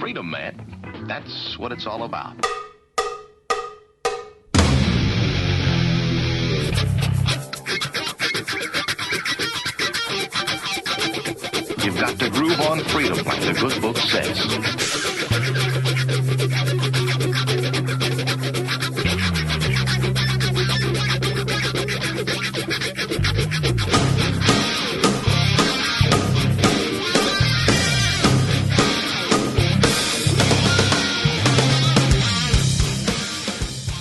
Freedom, man. That's what it's all about. You've got to groove on freedom, like the good book says.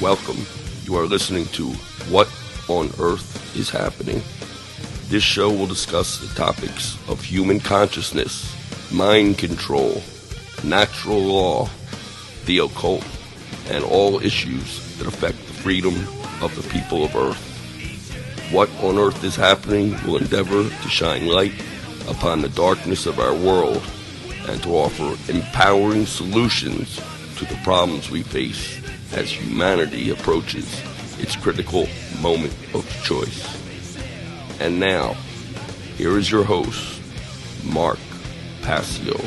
Welcome. You are listening to What on Earth is Happening. This show will discuss the topics of human consciousness, mind control, natural law, the occult, and all issues that affect the freedom of the people of Earth. What on Earth is Happening will endeavor to shine light upon the darkness of our world and to offer empowering solutions to the problems we face as humanity approaches its critical moment of choice. And now, here is your host, Mark Passio.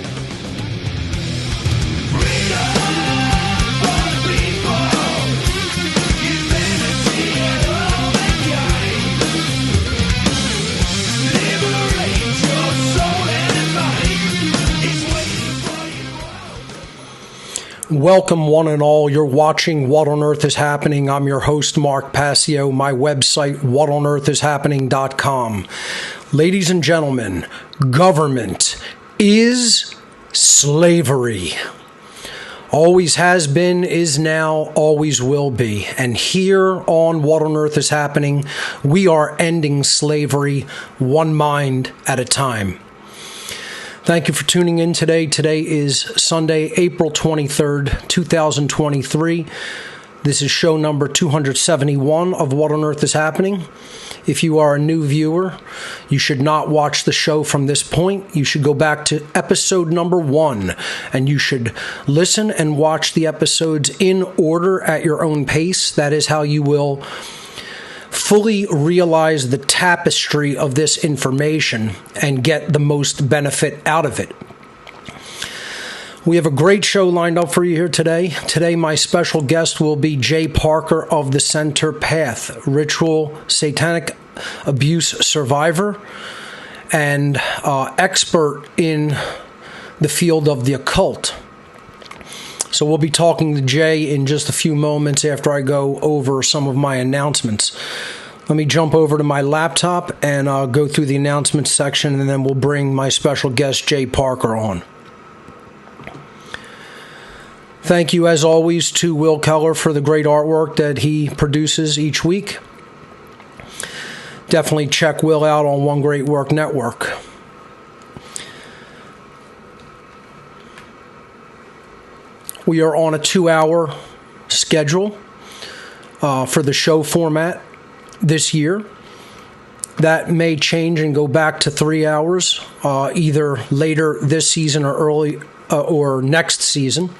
Welcome, one and all. You're watching What on Earth is Happening. I'm your host, Mark Passio. My website, whatonearthishappening.com. Ladies and gentlemen, government is slavery. Always has been, is now, always will be. And here on What on Earth is Happening, we are ending slavery one mind at a time. Thank you for tuning in today. Today is Sunday, April 23rd, 2023. This is show number 271 of What on Earth is Happening. If you are a new viewer, you should not watch the show from this point. You should go back to episode number 1, and you should listen and watch the episodes in order at your own pace. That is how you will fully realize the tapestry of this information and get the most benefit out of it. We have a great show lined up for you here today. Today, my special guest will be Jay Parker of the Center Path, ritual satanic abuse survivor and expert in the field of the occult. So we'll be talking to Jay in just a few moments after I go over some of my announcements. Let me jump over to my laptop and go through the announcements section, and then we'll bring my special guest, Jay Parker, on. Thank you, as always, to Will Keller for the great artwork that he produces each week. Definitely check Will out on One Great Work Network. We are on a 2-hour schedule for the show format this year. That may change and go back to 3 hours, either later this season or early or next season.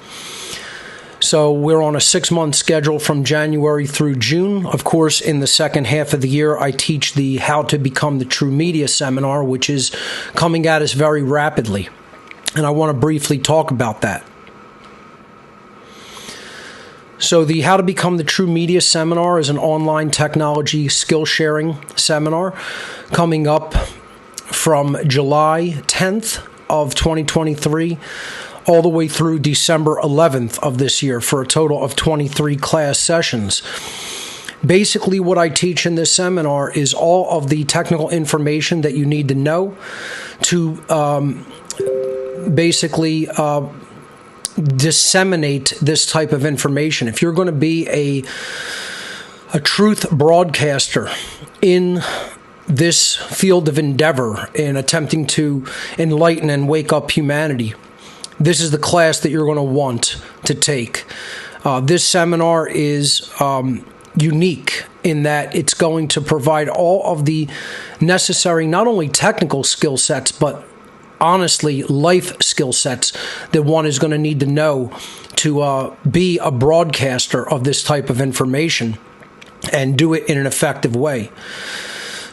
So we're on a 6-month schedule from January through June. Of course, in the second half of the year, I teach the How to Become the True Media seminar, which is coming at us very rapidly. And I want to briefly talk about that. So the How to Become the True Media seminar is an online technology skill sharing seminar coming up from July 10th of 2023 all the way through December 11th of this year for a total of 23 class sessions. Basically, what I teach in this seminar is all of the technical information that you need to know to disseminate this type of information. If you're going to be a truth broadcaster in this field of endeavor in attempting to enlighten and wake up humanity, this is the class that you're going to want to take. This seminar is unique in that it's going to provide all of the necessary, not only technical skill sets, but honestly, life skill sets that one is going to need to know to be a broadcaster of this type of information and do it in an effective way.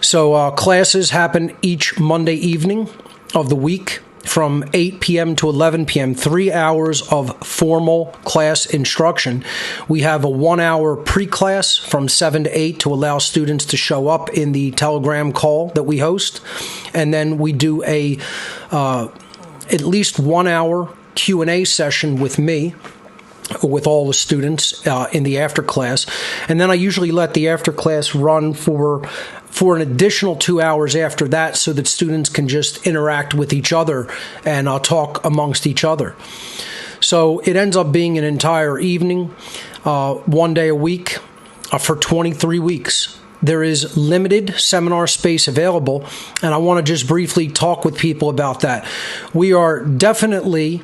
So classes happen each Monday evening of the week from 8 p.m. to 11 p.m., 3 hours of formal class instruction. We have a 1-hour pre-class from 7 to 8 to allow students to show up in the Telegram call that we host. And then we do a at least 1 hour Q&A session with me, with all the students in the after class. And then I usually let the after class run for an additional 2 hours after that so that students can just interact with each other and talk amongst each other. So it ends up being an entire evening, 1 day a week for 23 weeks. There is limited seminar space available, and I want to just briefly talk with people about that. We are definitely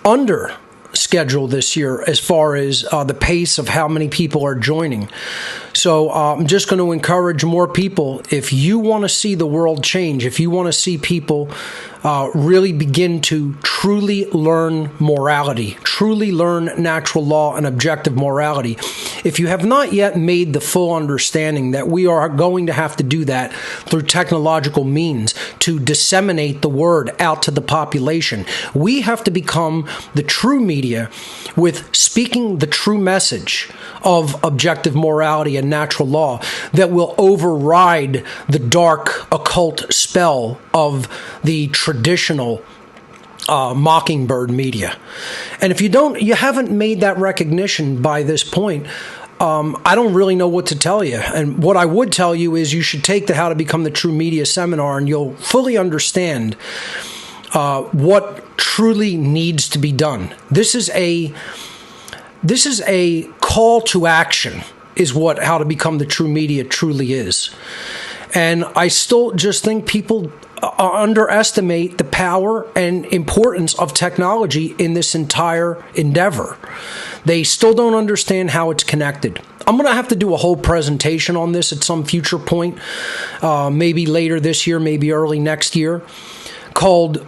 under schedule this year as far as the pace of how many people are joining. So I'm just going to encourage more people. If you want to see the world change, if you want to see people really begin to truly learn morality, truly learn natural law and objective morality, if you have not yet made the full understanding that we are going to have to do that through technological means to disseminate the word out to the population, we have to become the true media with speaking the true message of objective morality and natural law that will override the dark occult spell of the traditional mockingbird media. And if you haven't made that recognition by this point, I don't really know what to tell you. And what I would tell you is you should take the How to Become the True Media seminar, and you'll fully understand what truly needs to be done. This is a call to action, is what How to Become the True Media truly is. And I still just think people underestimate the power and importance of technology in this entire endeavor. They still don't understand how it's connected. I'm going to have to do a whole presentation on this at some future point, maybe later this year, maybe early next year, called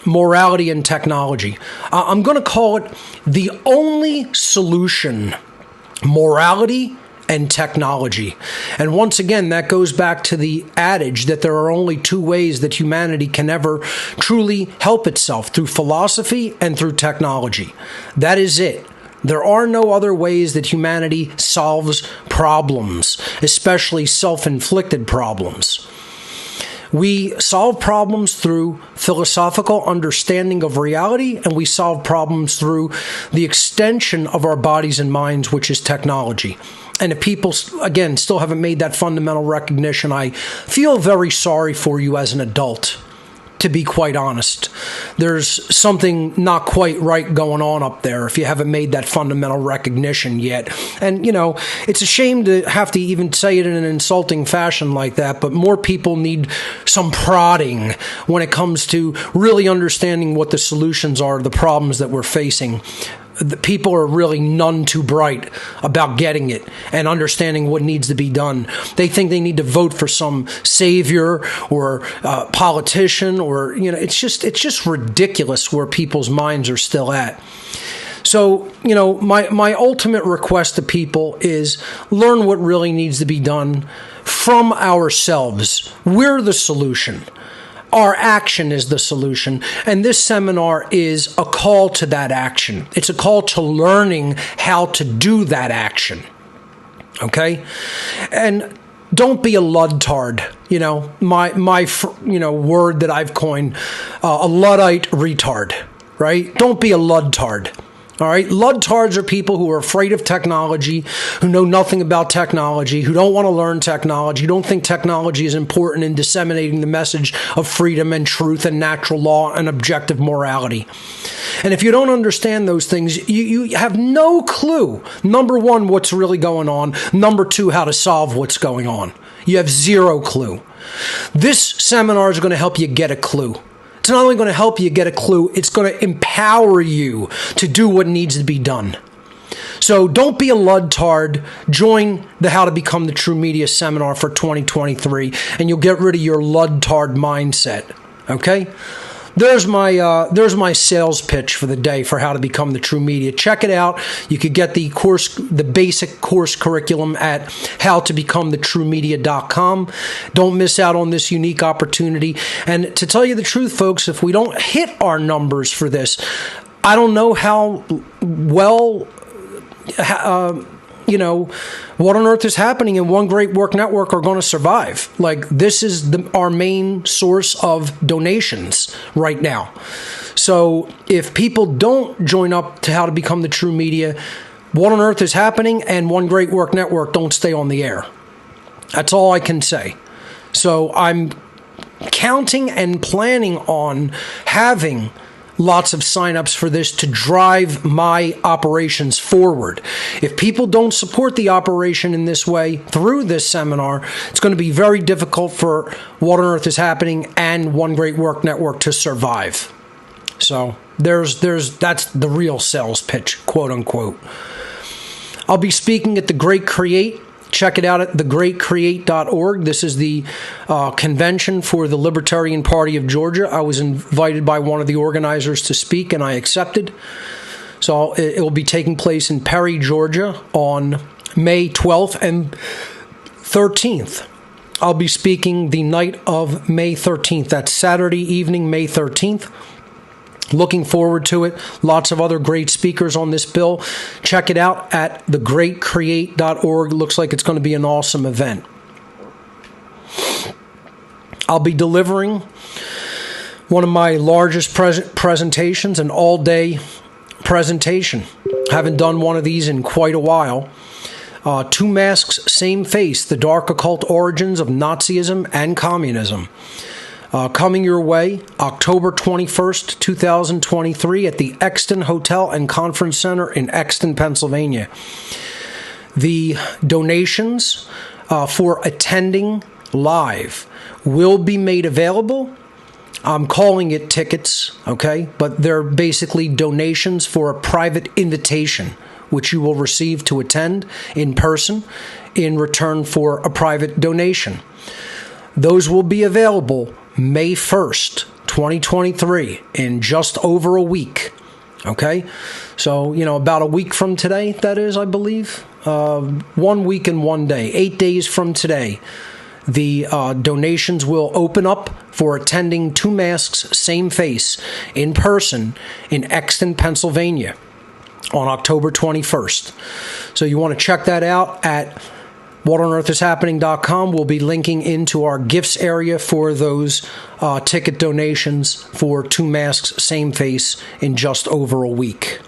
Morality and Technology. I'm going to call it The Only Solution, Morality and Technology. And once again, that goes back to the adage that there are only two ways that humanity can ever truly help itself, through philosophy and through technology. That is it. There are no other ways that humanity solves problems, especially self-inflicted problems. We solve problems through philosophical understanding of reality, and we solve problems through the extension of our bodies and minds, which is technology. And if people, again, still haven't made that fundamental recognition, I feel very sorry for you as an adult, to be quite honest. There's something not quite right going on up there if you haven't made that fundamental recognition yet. And, it's a shame to have to even say it in an insulting fashion like that, but more people need some prodding when it comes to really understanding what the solutions are to the problems that we're facing. The people are really none too bright about getting it and understanding what needs to be done. They think they need to vote for some savior or politician, or it's just ridiculous where people's minds are still at. So, my ultimate request to people is learn what really needs to be done from ourselves. We're the solution. Our action is the solution, and this seminar is a call to that action. It's a call to learning how to do that action, okay? And don't be a ludtard, my word that I've coined, a Luddite retard, right? Don't be a ludtard. All right, ludtards are people who are afraid of technology, who know nothing about technology, who don't want to learn technology, who don't think technology is important in disseminating the message of freedom and truth and natural law and objective morality. And if you don't understand those things, you have no clue, number one, what's really going on, number two, how to solve what's going on. You have zero clue. This seminar is going to help you get a clue. It's not only going to help you get a clue, it's going to empower you to do what needs to be done. So don't be a ludtard. Join the How to Become the True Media seminar for 2023, and you'll get rid of your ludtard mindset. Okay? there's my sales pitch for the day for how to become the true media. Check it out. You could get the basic course curriculum at howtobecomethitruemedia.com. Don't miss out on this unique opportunity. And to tell you the truth, folks, if we don't hit our numbers for this, I don't know how well, What on Earth is Happening and One Great Work Network are going to survive. Like, this is our main source of donations right now. So if people don't join up to How to Become the True Media, What on Earth is Happening and One Great Work Network don't stay on the air. That's all I can say. So I'm counting and planning on having lots of signups for this to drive my operations forward. If people don't support the operation in this way through this seminar, it's going to be very difficult for What on Earth is Happening and One Great Work Network to survive. So that's the real sales pitch, quote unquote. I'll be speaking at the Great Create. Check it out at thegreatcreate.org. This is the convention for the Libertarian Party of Georgia. I was invited by one of the organizers to speak, and I accepted. So it will be taking place in Perry, Georgia on May 12th and 13th. I'll be speaking the night of May 13th. That's Saturday evening, May 13th. Looking forward to it. Lots of other great speakers on this bill. Check it out at thegreatcreate.org. Looks like it's going to be an awesome event. I'll be delivering one of my largest presentations, an all-day presentation. Haven't done one of these in quite a while. Two Masks, Same Face, The Dark Occult Origins of Nazism and Communism. Coming your way, October 21st, 2023 at the Exton Hotel and Conference Center in Exton, Pennsylvania. The donations for attending live will be made available. I'm calling it tickets, okay? But they're basically donations for a private invitation, which you will receive to attend in person in return for a private donation. Those will be available May 1st, 2023, in just over a week. Okay? So, about a week from today, that is, I believe. 1 week and 1 day, 8 days from today, the donations will open up for attending Two Masks, Same Face in person in Exton, Pennsylvania on October 21st. So you want to check that out at whatonearthishappening.com. We'll be linking into our gifts area for those ticket donations for Two Masks, Same Face in just over a week.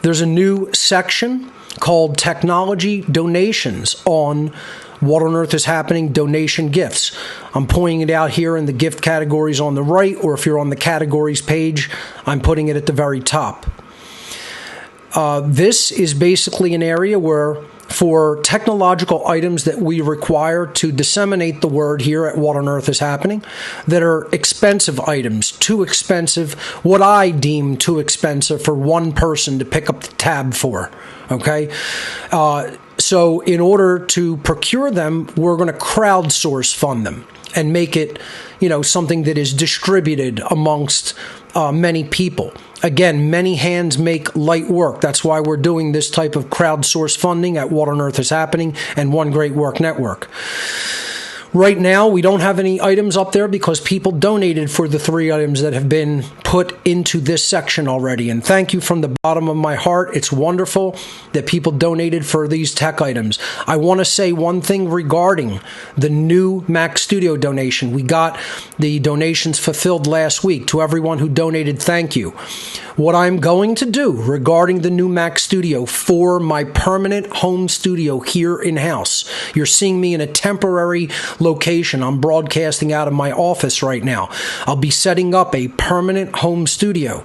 There's a new section called Technology Donations on What on Earth is Happening donation gifts. I'm pointing it out here in the gift categories on the right, or if you're on the categories page, I'm putting it at the very top. This is basically an area where, for technological items that we require to disseminate the word here at What on Earth is Happening, that are expensive items, too expensive, what I deem too expensive for one person to pick up the tab for, okay? So in order to procure them, we're going to crowdsource fund them and make it, something that is distributed amongst many people. Again, many hands make light work. That's why we're doing this type of crowdsource funding at What on Earth is Happening and One Great Work Network. Right now, we don't have any items up there because people donated for the 3 items that have been put into this section already. And thank you from the bottom of my heart. It's wonderful that people donated for these tech items. I want to say one thing regarding the new Mac Studio donation. We got the donations fulfilled last week. To everyone who donated, thank you. What I'm going to do regarding the new Mac Studio for my permanent home studio here in-house. You're seeing me in a temporary location. I'm broadcasting out of my office right now. I'll be setting up a permanent home studio.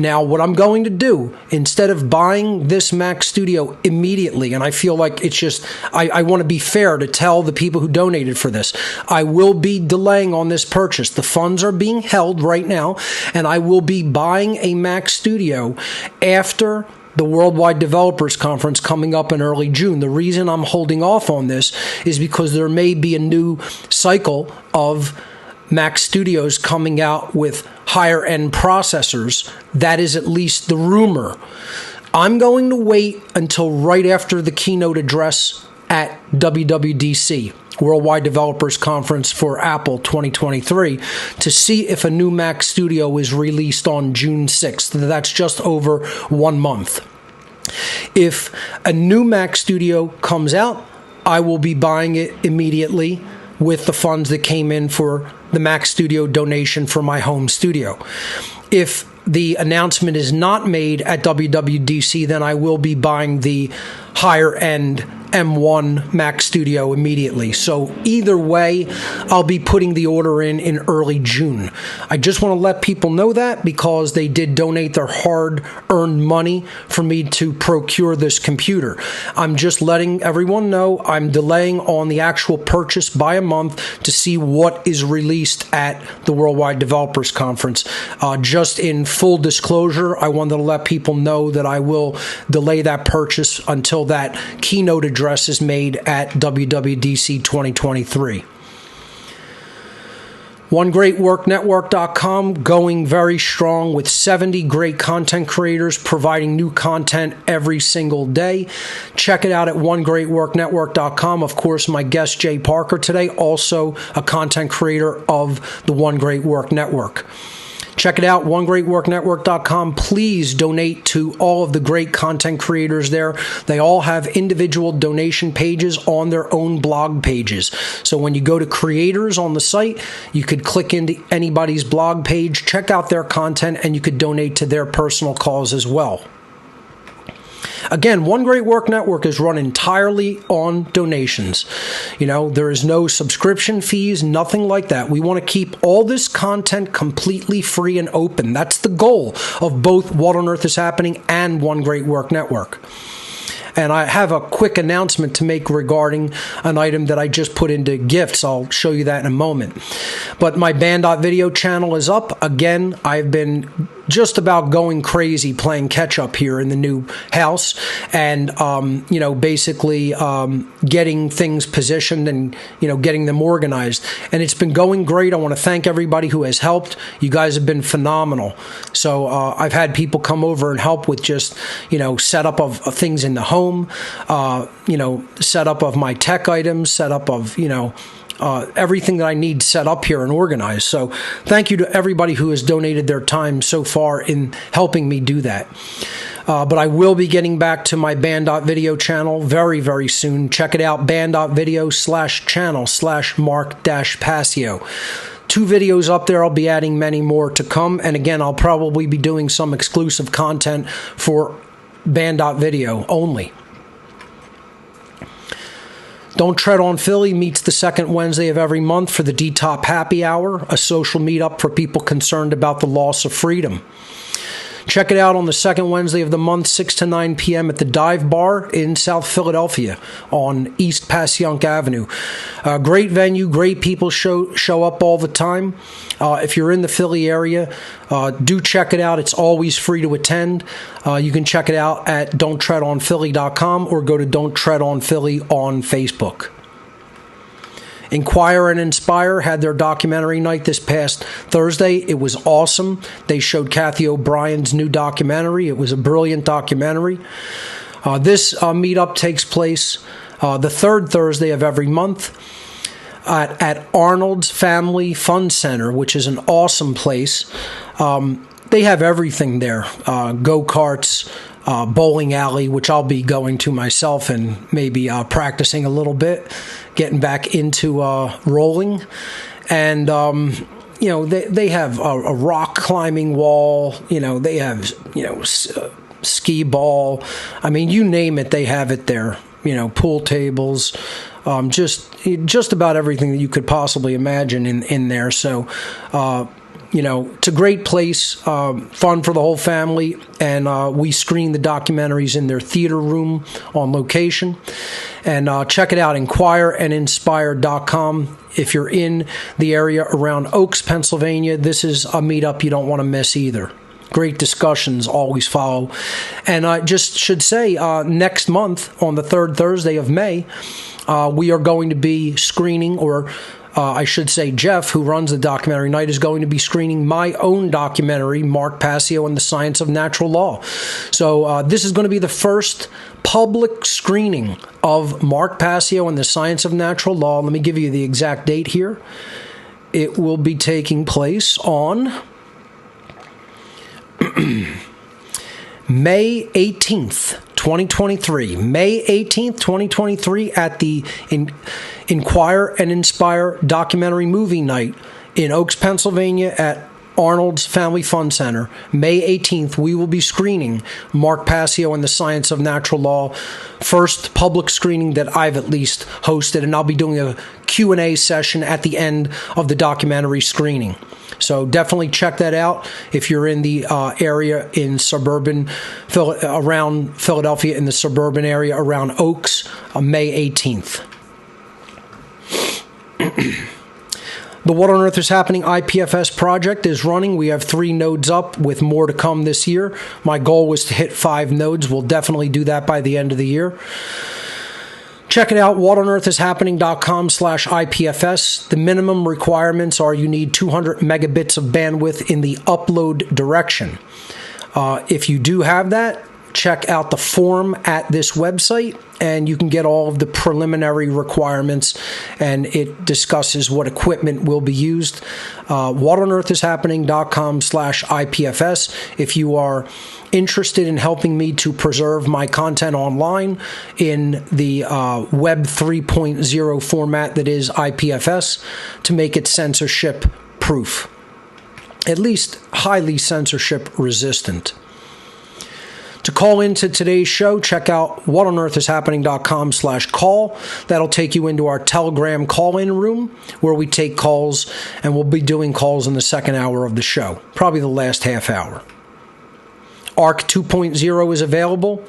Now, what I'm going to do, instead of buying this Mac Studio immediately, and I feel like it's just, I want to be fair to tell the people who donated for this, I will be delaying on this purchase. The funds are being held right now, and I will be buying a Mac Studio after the Worldwide Developers Conference coming up in early June. The reason I'm holding off on this is because there may be a new cycle of Mac Studios coming out with higher end processors. That is at least the rumor. I'm going to wait until right after the keynote address at WWDC, Worldwide Developers Conference for Apple 2023, to see if a new Mac Studio is released on June 6th. That's just over 1 month. If a new Mac Studio comes out, I will be buying it immediately with the funds that came in for the Mac Studio donation for my home studio. If the announcement is not made at WWDC, then I will be buying the higher end M1 Mac Studio immediately. So either way, I'll be putting the order in early June. I just want to let people know that because they did donate their hard-earned money for me to procure this computer. I'm just letting everyone know I'm delaying on the actual purchase by a month to see what is released at the Worldwide Developers Conference. Just in full disclosure, I wanted to let people know that I will delay that purchase until that keynote address is made at WWDC 2023. OneGreatWorkNetwork.com going very strong with 70 great content creators providing new content every single day. Check it out at OneGreatWorkNetwork.com. Of course, my guest Jay Parker today, also a content creator of the One Great Work Network. Check it out, OneGreatWorkNetwork.com. Please donate to all of the great content creators there. They all have individual donation pages on their own blog pages. So when you go to creators on the site, you could click into anybody's blog page, check out their content, and you could donate to their personal cause as well. Again, One Great Work Network is run entirely on donations. There is no subscription fees, nothing like that. We want to keep all this content completely free and open. That's the goal of both What on Earth is Happening and One Great Work Network. And I have a quick announcement to make regarding an item that I just put into gifts. I'll show you that in a moment. But my Band.video channel is up. Again, I've been just about going crazy playing catch up here in the new house and, basically getting things positioned and, getting them organized. And it's been going great. I want to thank everybody who has helped. You guys have been phenomenal. So I've had people come over and help with just, setup of things in the home, setup of my tech items, setup of, everything that I need set up here and organized. So thank you to everybody who has donated their time so far in helping me do that. But I will be getting back to my Band.video channel very, very soon. Check it out, band.video/channel/Mark-Passio. 2 videos up there. I'll be adding many more to come. And again, I'll probably be doing some exclusive content for Band.video only. Don't Tread on Philly meets the second Wednesday of every month for the D-Top Happy Hour, a social meetup for people concerned about the loss of freedom. Check it out on the second Wednesday of the month, 6 to 9 p.m. at the Dive Bar in South Philadelphia on East Passyunk Avenue. Great venue, great people show up all the time. If you're in the Philly area, do check it out. It's always free to attend. You can check it out at don'ttreadonphilly.com or go to Don't Tread on Philly on Facebook. Inquire and Inspire had their documentary night this past Thursday. It was awesome. They showed Kathy O'Brien's new documentary. It was a brilliant documentary. This meetup takes place the third Thursday of every month at Arnold's Family Fun Center, which is an awesome place. They have everything there, go-karts, bowling alley, which I'll be going to myself and maybe practicing a little bit, getting back into rolling. And, they have a rock climbing wall. They have, ski ball. I mean, you name it, they have it there. Pool tables, just about everything that you could possibly imagine in there. So, it's a great place, fun for the whole family, and we screen the documentaries in their theater room on location. And check it out, inquireandinspire.com. If you're in the area around Oaks, Pennsylvania, this is a meetup you don't want to miss either. Great discussions always follow. And I just should say, next month, on the third Thursday of May, we are going to be screening, or I should say Jeff, who runs the documentary night, is going to be screening my own documentary, Mark Passio and the Science of Natural Law. So this is going to be the first public screening of Mark Passio and the Science of Natural Law. Let me give you the exact date here. It will be taking place on May 18th, 2023. May 18th, 2023 at the Inquire and Inspire Documentary Movie Night in Oaks, Pennsylvania at Arnold's Family Fun Center. May 18th, we will be screening Mark Passio and the Science of Natural Law. First public screening that I've at least hosted, and I'll be doing a Q&A session at the end of the documentary screening. So definitely check that out if you're in the area in around Philadelphia, in the suburban area around Oaks, May 18th. The What on Earth is Happening IPFS project is running. We have 3 nodes up with more to come this year. My goal was to hit 5 nodes. We'll definitely do that by the end of the year. Check it out, whatonearthishappening.com/IPFS. The minimum requirements are you need 200 megabits of bandwidth in the upload direction. If you do have that, check out the form at this website, and you can get all of the preliminary requirements, and it discusses what equipment will be used. whatonearthishappening.com/IPFS. If you are interested in helping me to preserve my content online in the Web 3.0 format that is IPFS, to make it censorship proof, at least highly censorship resistant. To call into today's show, check out whatonearthishappening.com/call. That'll take you into our Telegram call-in room where we take calls, and we'll be doing calls in the second hour of the show, probably the last half hour. ARC 2.0 is available.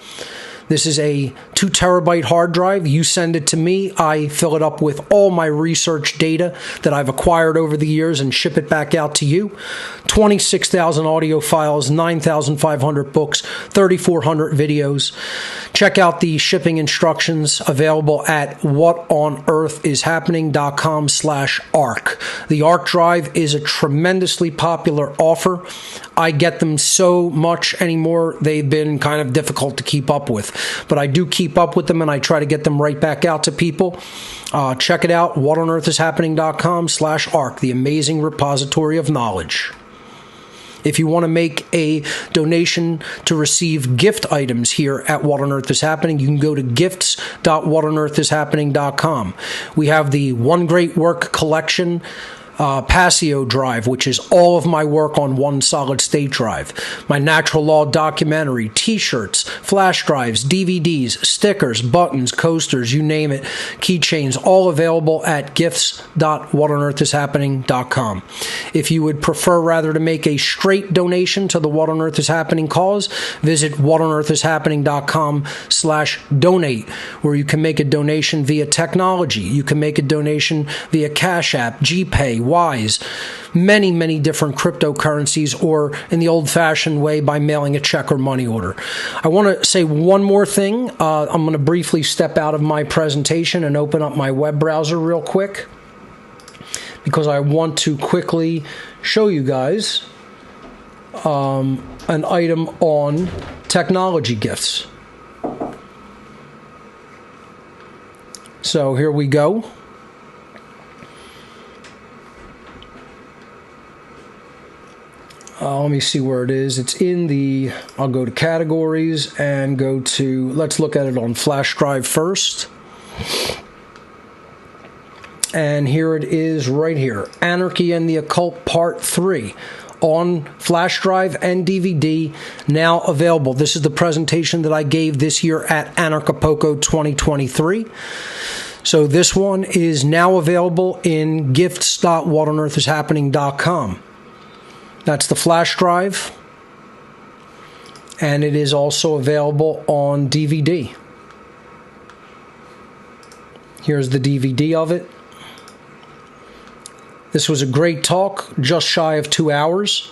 This is a 2 terabyte hard drive. You send it to me. I fill it up with all my research data that I've acquired over the years and ship it back out to you. 26,000 audio files, 9,500 books, 3,400 videos. Check out the shipping instructions available at whatonearthishappening.com/ARC. The ARC drive is a tremendously popular offer. I get them so much anymore, they've been kind of difficult to keep up with. But I do keep up with them, and I try to get them right back out to people. Check it out, whatonearthishappening.com/ARC, the amazing repository of knowledge. If you want to make a donation to receive gift items here at What on Earth is Happening, you can go to gifts.whatonearthishappening.com. We have the One Great Work collection Passio drive, which is all of my work on one solid state drive. My natural law documentary, t-shirts, flash drives, DVDs, stickers, buttons, coasters, you name it, keychains, all available at gifts.whatonearthishappening.com. If you would prefer rather to make a straight donation to the What on Earth is Happening cause, visit whatonearthishappening.com/donate, where you can make a donation via technology. You can make a donation via Cash App, GPay, Wise, many, many different cryptocurrencies, or in the old-fashioned way by mailing a check or money order. I want to say one more thing. I'm going to briefly step out of my presentation and open up my web browser real quick, because I want to quickly show you guys an item on technology gifts. So here we go. Let me see where it is. It's in the, I'll go to categories and go to, let's look at it on flash drive first. And here it is right here. Anarchy and the Occult Part 3 on flash drive and DVD, now available. This is the presentation that I gave this year at Anarchapulco 2023. So this one is now available in gifts.whatonearthishappening.com. That's the flash drive, and it is also available on DVD. Here's the DVD of it. This was a great talk, just shy of 2 hours.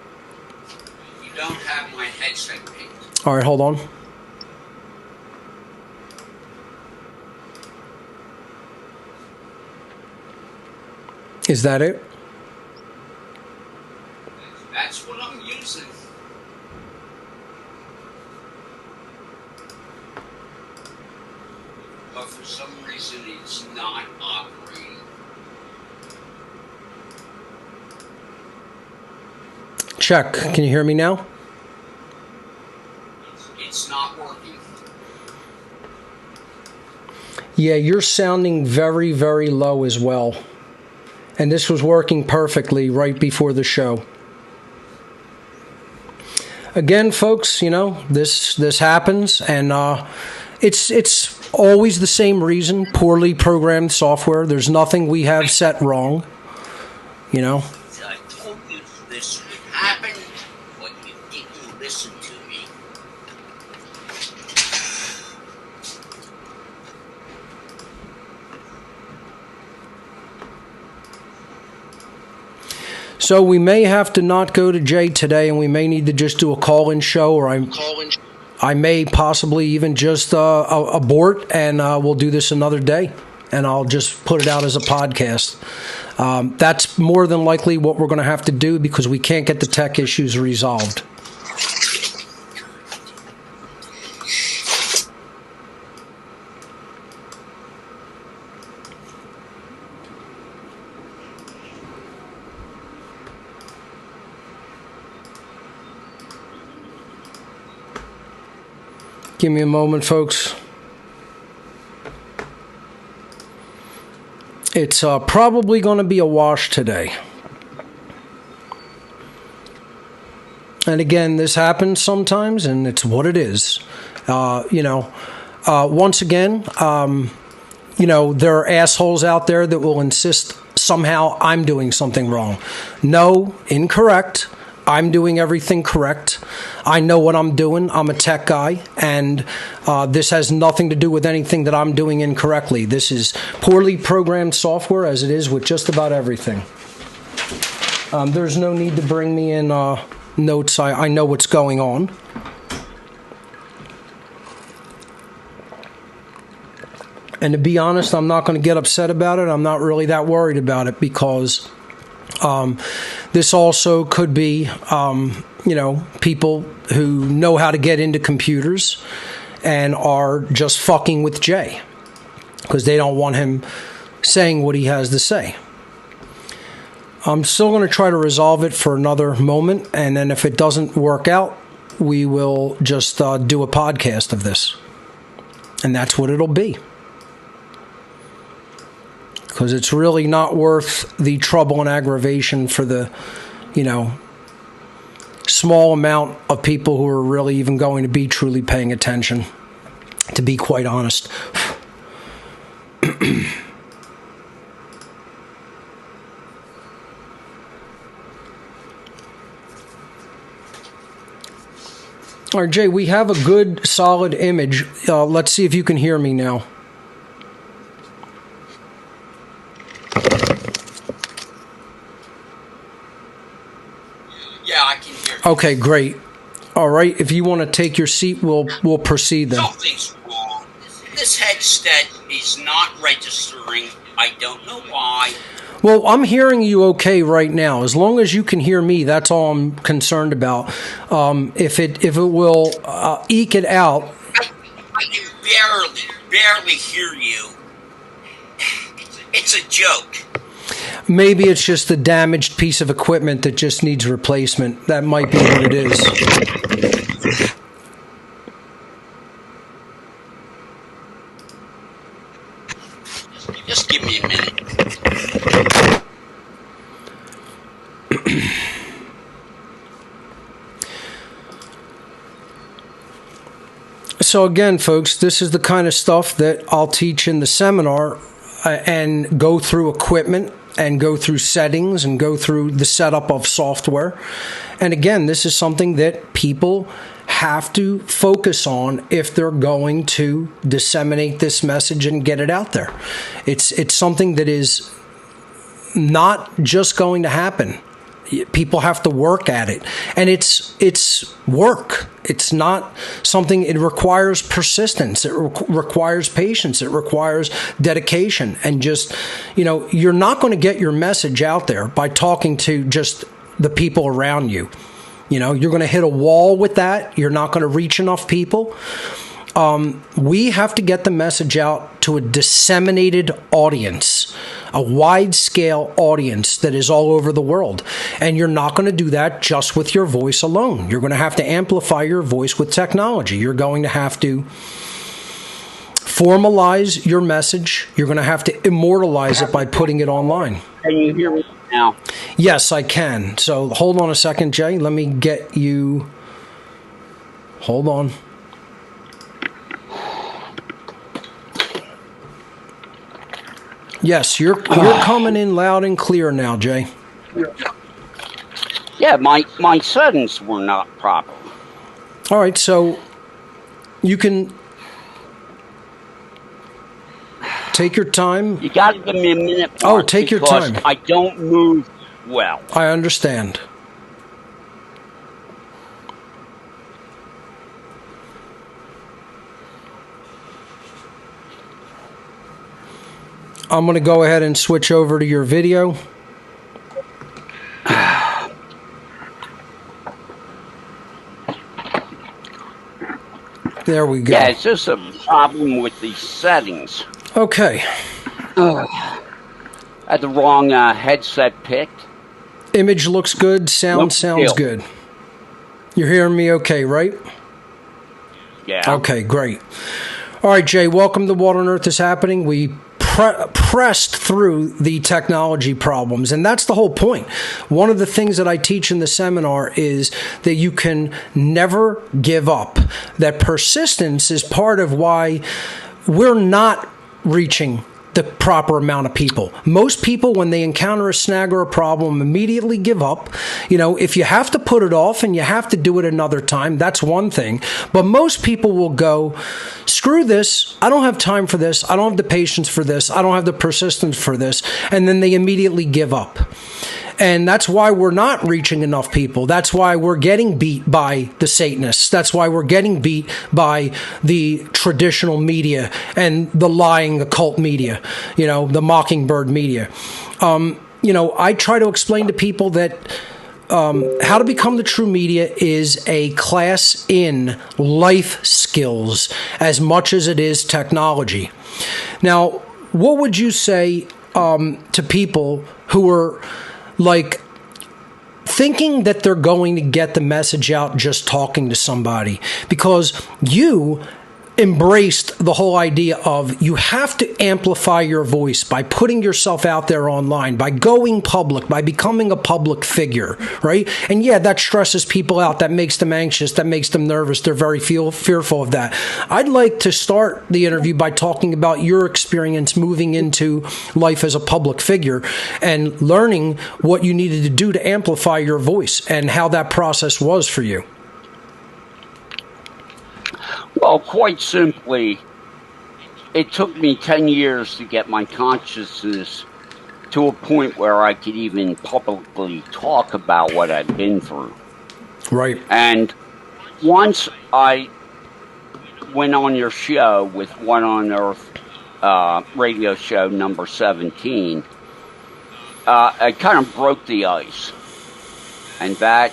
don't have my headset picked. All right, hold on. Is that it? That's what I'm using. But for some reason, it's not operating. Check. Can you hear me now? It's not working. Yeah, you're sounding very, very low as well. And this was working perfectly right before the show. Again, folks, you know, this happens, and it's always the same reason: poorly programmed software. There's nothing we have set wrong, you know. I told you this would happen, but you didn't listen to me. So we may have to not go to Jay today, and we may need to just do a call-in show, or I may possibly even just abort, and we'll do this another day, and I'll just put it out as a podcast. That's more than likely what we're going to have to do because we can't get the tech issues resolved. Give me a moment, folks. It's probably going to be a wash today. And again, this happens sometimes, and it's what it is. Once again, there are assholes out there that will insist somehow I'm doing something wrong. No, incorrect. I'm doing everything correct. I know what I'm doing. I'm a tech guy, and this has nothing to do with anything that I'm doing incorrectly. This is poorly programmed software, as it is with just about everything. There's no need to bring me in notes. I know what's going on. And to be honest, I'm not going to get upset about it. I'm not really that worried about it because this also could be, people who know how to get into computers and are just fucking with Jay because they don't want him saying what he has to say. I'm still going to try to resolve it for another moment, and then if it doesn't work out, we will just do a podcast of this. And that's what it'll be. Because it's really not worth the trouble and aggravation for the, small amount of people who are really even going to be truly paying attention, to be quite honest. All right, Jay, we have a good, solid image. Let's see if you can hear me now. Yeah, I can hear you. Okay, great. All right, if you want to take your seat, we'll proceed then. Something's wrong. This headset is not registering. I don't know why. Well, I'm hearing you okay right now. As long as you can hear me, that's all I'm concerned about. If it will eke it out. I can barely hear you. It's a joke. Maybe it's just a damaged piece of equipment that just needs replacement. That might be what it is. Just give me a minute. So again, folks, this is the kind of stuff that I'll teach in the seminar and go through equipment and go through settings and go through the setup of software. And again, this is something that people have to focus on if they're going to disseminate this message and get it out there. It's something that is not just going to happen. People have to work at it, and it's work. It's not something. It requires persistence. It requires patience. It requires dedication, and just, you're not going to get your message out there by talking to just the people around you. You're going to hit a wall with that. You're not going to reach enough people. We have to get the message out to a disseminated audience, a wide-scale audience that is all over the world. And you're not going to do that just with your voice alone. You're going to have to amplify your voice with technology. You're going to have to formalize your message. You're going to have to immortalize it by putting it online. Can you hear me now? Yes, I can. So hold on a second, Jay. Let me get you... Hold on. Yes, you're coming in loud and clear now, Jay. Yeah, my settings were not proper. All right, so you can take your time. You got to give me a minute. Oh, take your time. I don't move well. I understand. I'm going to go ahead and switch over to your video. There we go. Yeah, it's just a problem with these settings. Okay. I had the wrong headset picked. Image looks good. Sound sounds good. You're hearing me okay, right? Yeah. Okay, great. All right, Jay, welcome to What on Earth is Happening. We pressed through the technology problems, and that's the whole point. One of the things that I teach in the seminar is that you can never give up, that persistence is part of why we're not reaching the proper amount of people. Most people, when they encounter a snag or a problem, immediately give up. If you have to put it off and you have to do it another time, that's one thing. But most people will go, screw this. I don't have time for this. I don't have the patience for this. I don't have the persistence for this. And then they immediately give up. And that's why we're not reaching enough people. That's why we're getting beat by the Satanists. That's why we're getting beat by the traditional media and the lying occult media, the mockingbird media. I try to explain to people that how to become the true media is a class in life skills as much as it is technology. Now, what would you say to people who are thinking that they're going to get the message out just talking to somebody? Because you embraced the whole idea of you have to amplify your voice by putting yourself out there online, by going public, by becoming a public figure, right? And yeah, that stresses people out. That makes them anxious. That makes them nervous. They're very fearful of that. I'd like to start the interview by talking about your experience moving into life as a public figure and learning what you needed to do to amplify your voice and how that process was for you. Well, quite simply, it took me 10 years to get my consciousness to a point where I could even publicly talk about what I'd been through. Right. And once I went on your show with What on Earth radio show number 17, I kind of broke the ice. And that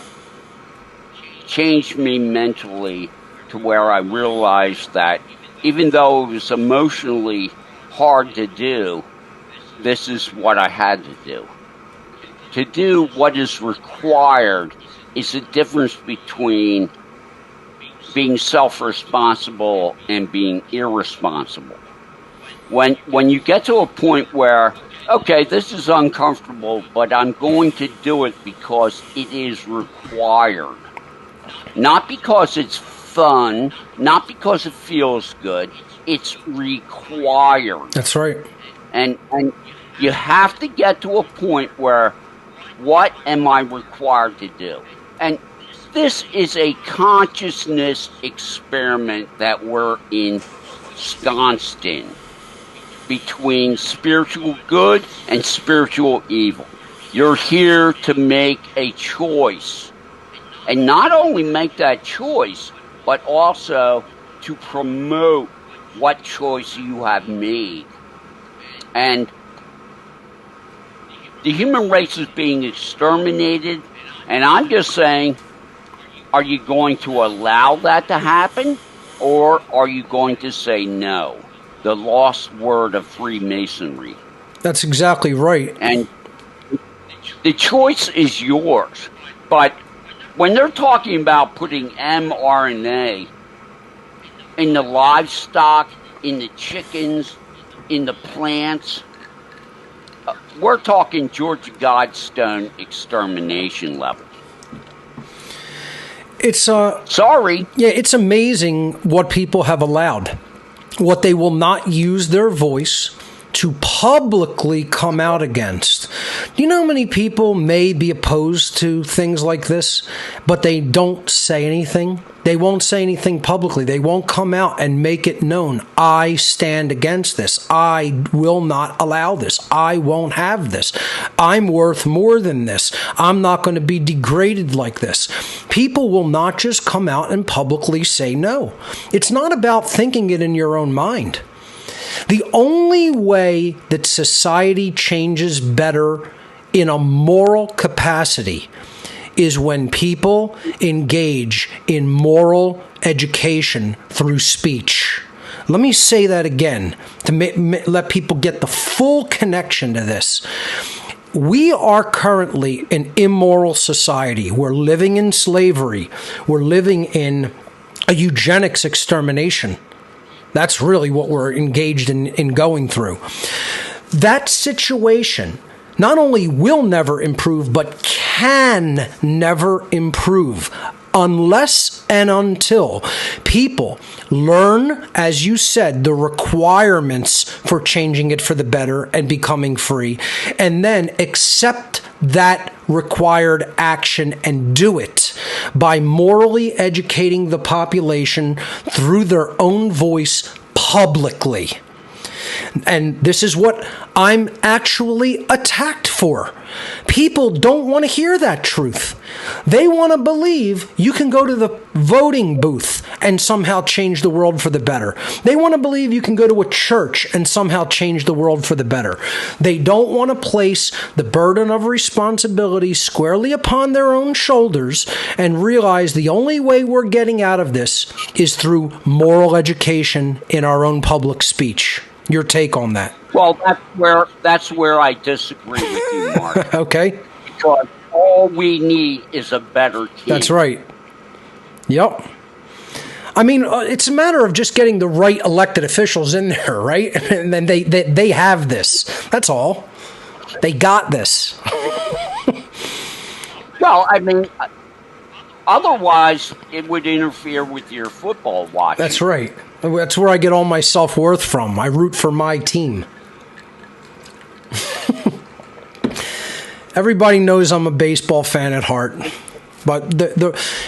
changed me mentally to where I realized that even though it was emotionally hard to do, this is what I had to do. To do what is required is the difference between being self-responsible and being irresponsible. When you get to a point where, okay, this is uncomfortable, but I'm going to do it because it is required. Not because it's fun, not because it feels good, it's required. That's right. And you have to get to a point where, what am I required to do? And this is a consciousness experiment that we're ensconced in between spiritual good and spiritual evil. You're here to make a choice. And not only make that choice, but also to promote what choice you have made. And the human race is being exterminated, and I'm just saying, are you going to allow that to happen, or are you going to say no? The lost word of Freemasonry. That's exactly right. And the choice is yours. But when they're talking about putting mRNA in the livestock, in the chickens, in the plants, we're talking George Godstone extermination level. It's sorry. Yeah, it's amazing what people have allowed, what they will not use their voice to publicly come out against. Do you know how many people may be opposed to things like this, but they don't say anything? They won't say anything publicly. They won't come out and make it known. I stand against this. I will not allow this. I won't have this. I'm worth more than this. I'm not going to be degraded like this. People will not just come out and publicly say no. It's not about thinking it in your own mind. The only way that society changes better in a moral capacity is when people engage in moral education through speech. Let me say that again to let people get the full connection to this. We are currently an immoral society. We're living in slavery. We're living in a eugenics extermination. That's really what we're engaged in going through. That situation not only will never improve, but can never improve unless and until people learn, as you said, the requirements for changing it for the better and becoming free, and then accept that required action and do it by morally educating the population through their own voice publicly. And this is what I'm actually attacked for. People don't want to hear that truth. They want to believe you can go to the voting booth and somehow change the world for the better. They want to believe you can go to a church and somehow change the world for the better. They don't want to place the burden of responsibility squarely upon their own shoulders and realize the only way we're getting out of this is through moral education in our own public speech. Your take on that? Well, that's where I disagree with you, Mark. Okay. Because all we need is a better team. That's right. Yep. I mean, it's a matter of just getting the right elected officials in there, right? And then they have this. That's all. They got this. Well, I mean, otherwise it would interfere with your football watching. That's right. That's where I get all my self-worth from. I root for my team. Everybody knows I'm a baseball fan at heart. But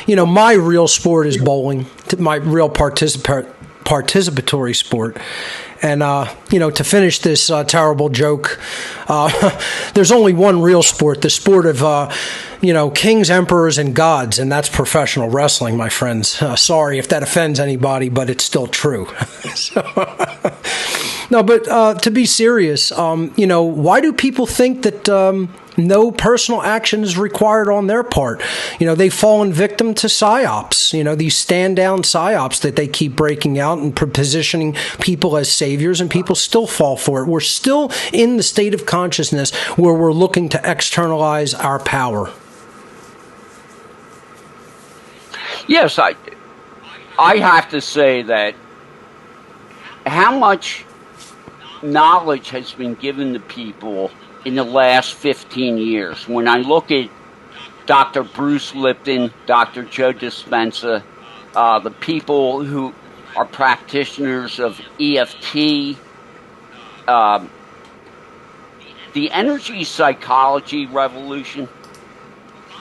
my real sport is bowling. My real participatory sport. And, to finish this terrible joke, there's only one real sport, the sport of, kings, emperors, and gods, and that's professional wrestling, my friends. Sorry if that offends anybody, but it's still true. No, but to be serious, why do people think that no personal action is required on their part? They've fallen victim to psyops, these stand-down psyops that they keep breaking out and positioning people as saviors, and people still fall for it. We're still in the state of consciousness where we're looking to externalize our power. Yes, I have to say that how much knowledge has been given to people in the last 15 years. When I look at Dr. Bruce Lipton, Dr. Joe Dispenza, the people who are practitioners of EFT, the energy psychology revolution,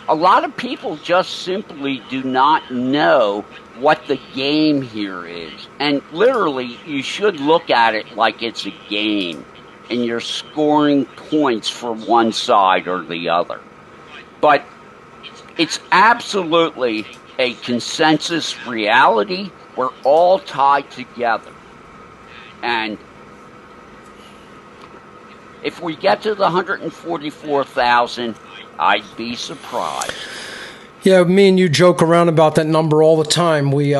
a lot of people just simply do not know what the game here is. And literally, you should look at it like it's a game. and you're scoring points for one side or the other. But it's absolutely a consensus reality. We're all tied together. And if we get to the 144,000, I'd be surprised. Yeah, me and you joke around about that number all the time. We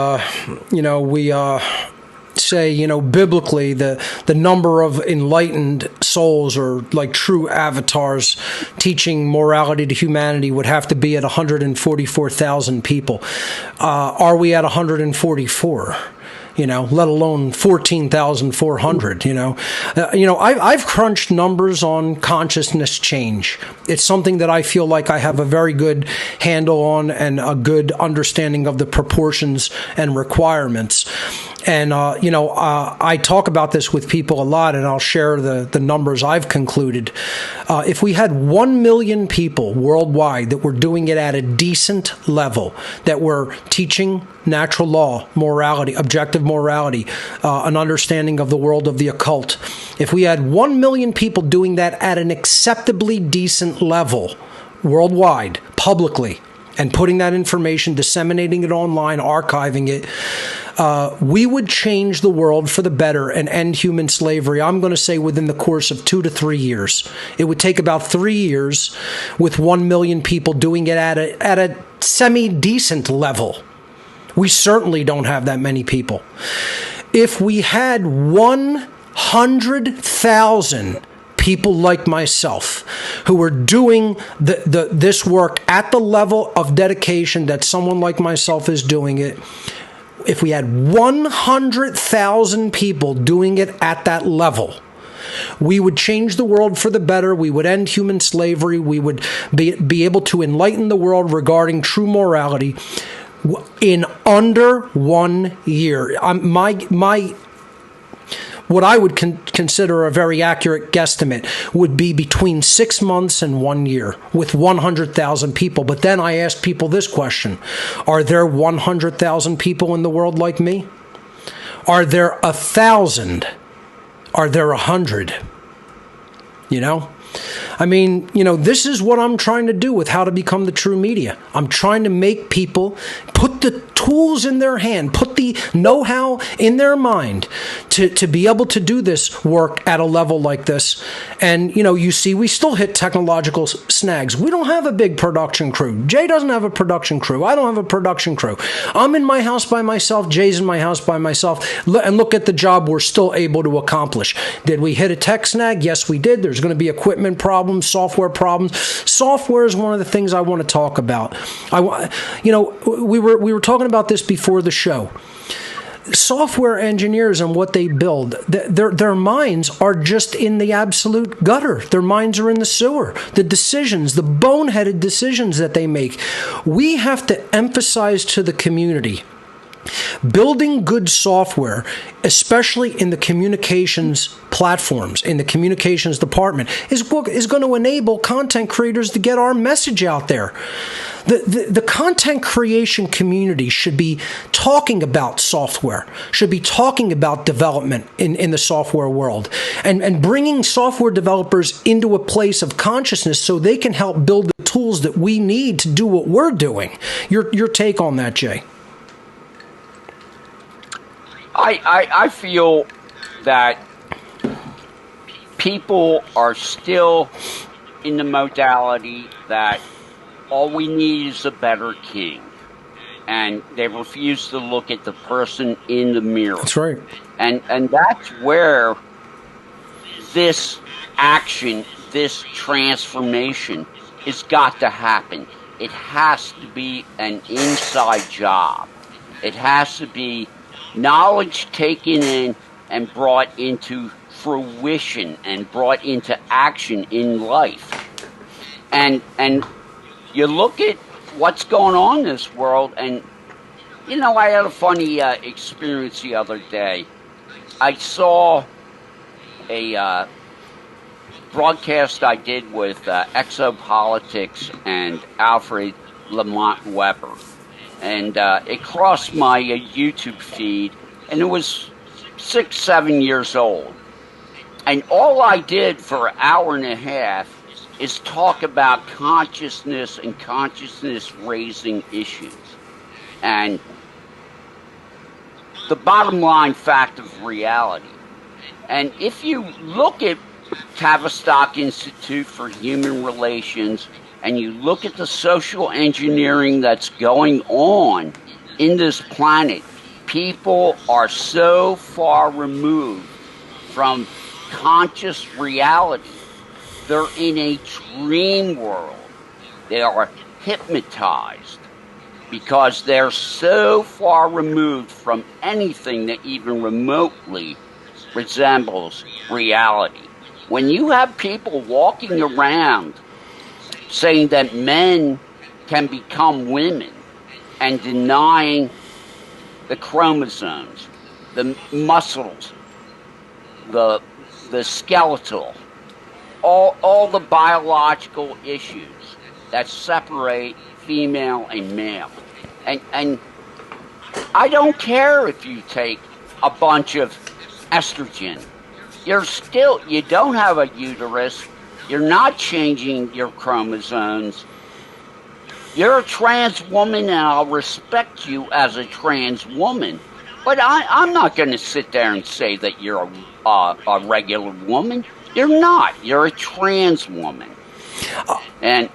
say, biblically, the number of enlightened souls or like true avatars teaching morality to humanity would have to be at 144,000 people. Are we at 144? Let alone 14,400, I've crunched numbers on consciousness change. It's something that I feel like I have a very good handle on and a good understanding of the proportions and requirements. And, I talk about this with people a lot, and I'll share the numbers I've concluded. If we had 1 million people worldwide that were doing it at a decent level, that were teaching natural law, morality, objective morality, an understanding of the world of the occult, if we had 1 million people doing that at an acceptably decent level worldwide, publicly, and putting that information, disseminating it online, archiving it, we would change the world for the better and end human slavery, I'm going to say, within the course of 2 to 3 years. It would take about 3 years with 1 million people doing it at a semi-decent level. We certainly don't have that many people. If we had 100,000 people like myself who were doing this work at the level of dedication that someone like myself is doing it, if we had 100,000 people doing it at that level, we would change the world for the better. We would end human slavery. We would be able to enlighten the world regarding true morality in under 1 year. What I would consider a very accurate guesstimate would be between 6 months and 1 year with 100,000 people. But then I ask people this question: are there 100,000 people in the world like me? Are there 1,000? Are there 100? This is what I'm trying to do with How to Become the True Media. I'm trying to make people put the tools in their hand, put the know-how in their mind to be able to do this work at a level like this. And, you see, we still hit technological snags. We don't have a big production crew. Jay doesn't have a production crew. I don't have a production crew. I'm in my house by myself. Jay's in my house by myself. And look at the job we're still able to accomplish. Did we hit a tech snag? Yes, we did. There's going to be equipment problems, software problems. Software is one of the things I want to talk about. We were talking about this before the show. Software engineers and what they build, their minds are just in the absolute gutter. Their minds are in the sewer. The decisions, the boneheaded decisions that they make. We have to emphasize to the community, building good software, especially in the communications platforms, in the communications department, is going to enable content creators to get our message out there. The content creation community should be talking about software, should be talking about development in the software world, and bringing software developers into a place of consciousness so they can help build the tools that we need to do what we're doing. Your take on that, Jay? I feel that people are still in the modality that all we need is a better king. And they refuse to look at the person in the mirror. That's right. And that's where this action, this transformation has got to happen. It has to be an inside job. It has to be knowledge taken in and brought into fruition and brought into action in life. And you look at what's going on in this world, and I had a funny experience the other day. I saw a broadcast I did with Exopolitics and Alfred Lamont Weber. And it crossed my YouTube feed, and it was 6-7 years old. And all I did for an hour and a half is talk about consciousness and consciousness-raising issues. And the bottom line fact of reality. And if you look at Tavistock Institute for Human Relations and you look at the social engineering that's going on in this planet, people are so far removed from conscious reality. They're in a dream world. They are hypnotized because they're so far removed from anything that even remotely resembles reality. When you have people walking around saying that men can become women and denying the chromosomes, the muscles, the skeletal, all the biological issues that separate female and male. And I don't care if you take a bunch of estrogen. You don't have a uterus. You're not changing your chromosomes. You're a trans woman, and I'll respect you as a trans woman. But I'm not going to sit there and say that you're a regular woman. You're not. You're a trans woman. And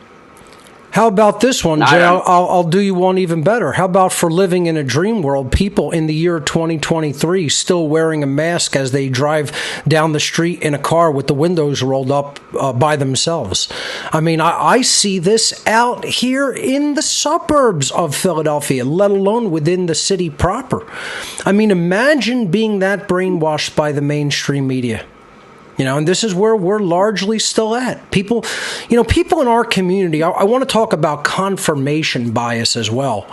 how about this one, Jay? I'll do you one even better. How about for living in a dream world, people in the year 2023 still wearing a mask as they drive down the street in a car with the windows rolled up by themselves? I mean, I see this out here in the suburbs of Philadelphia, let alone within the city proper. I mean, imagine being that brainwashed by the mainstream media. And this is where we're largely still at. People in our community, I want to talk about confirmation bias as well.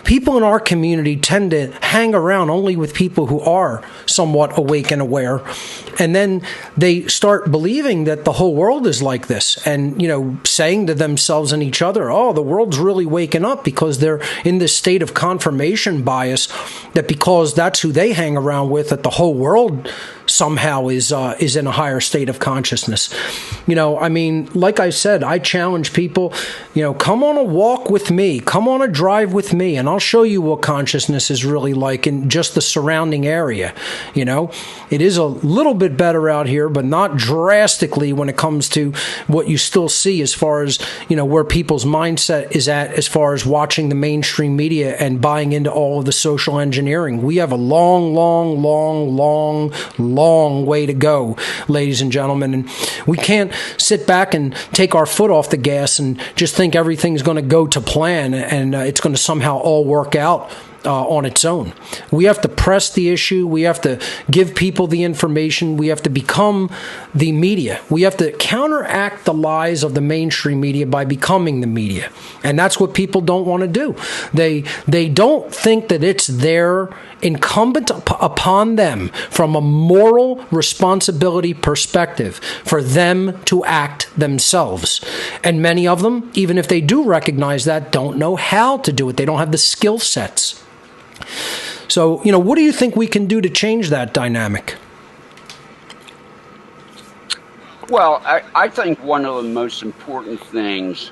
People in our community tend to hang around only with people who are somewhat awake and aware. And then they start believing that the whole world is like this and, saying to themselves and each other, oh, the world's really waking up, because they're in this state of confirmation bias that because that's who they hang around with, that the whole world somehow is in a higher state of consciousness. Like I said, I challenge people, come on a walk with me, come on a drive with me, and I'll show you what consciousness is really like in just the surrounding area. It is a little bit better out here, but not drastically when it comes to what you still see as far as, where people's mindset is at as far as watching the mainstream media and buying into all of the social engineering. We have a long way to go, ladies and gentlemen, and we can't sit back and take our foot off the gas and just think everything's going to go to plan and it's going to somehow all work out on its own. We have to press the issue. We have to give people the information. We have to become the media. We have to counteract the lies of the mainstream media by becoming the media. And that's what people don't want to do. They don't think that it's their incumbent upon them from a moral responsibility perspective for them to act themselves. And many of them, even if they do recognize that, don't know how to do it. They don't have the skill sets. So, what do you think we can do to change that dynamic? Well, I think one of the most important things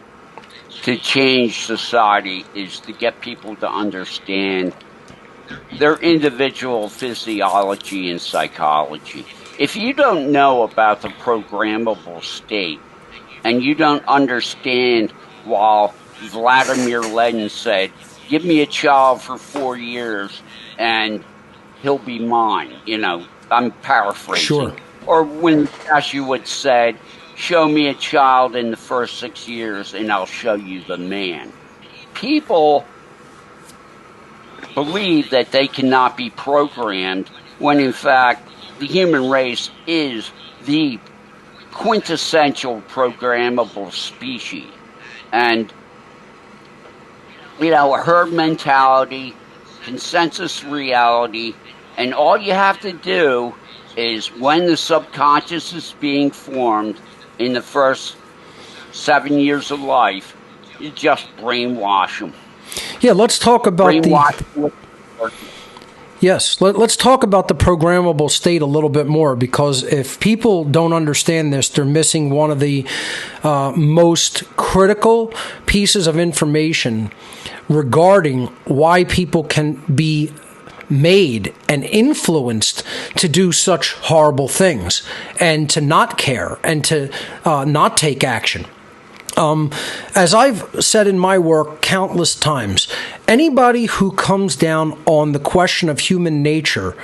to change society is to get people to understand their individual physiology and psychology. If you don't know about the programmable state and you don't understand why Vladimir Lenin said, give me a child for 4 years and he'll be mine. I'm paraphrasing. Sure. Or when Passio said, show me a child in the first 6 years and I'll show you the man. People believe that they cannot be programmed when in fact the human race is the quintessential programmable species. And herd mentality, consensus reality, and all you have to do is when the subconscious is being formed in the first 7 years of life, you just brainwash them. Yeah, let's talk about Yes, let's talk about the programmable state a little bit more, because if people don't understand this, they're missing one of the most critical pieces of information regarding why people can be made and influenced to do such horrible things and to not care and to not take action. As I've said in my work countless times, anybody who comes down on the question of human nature,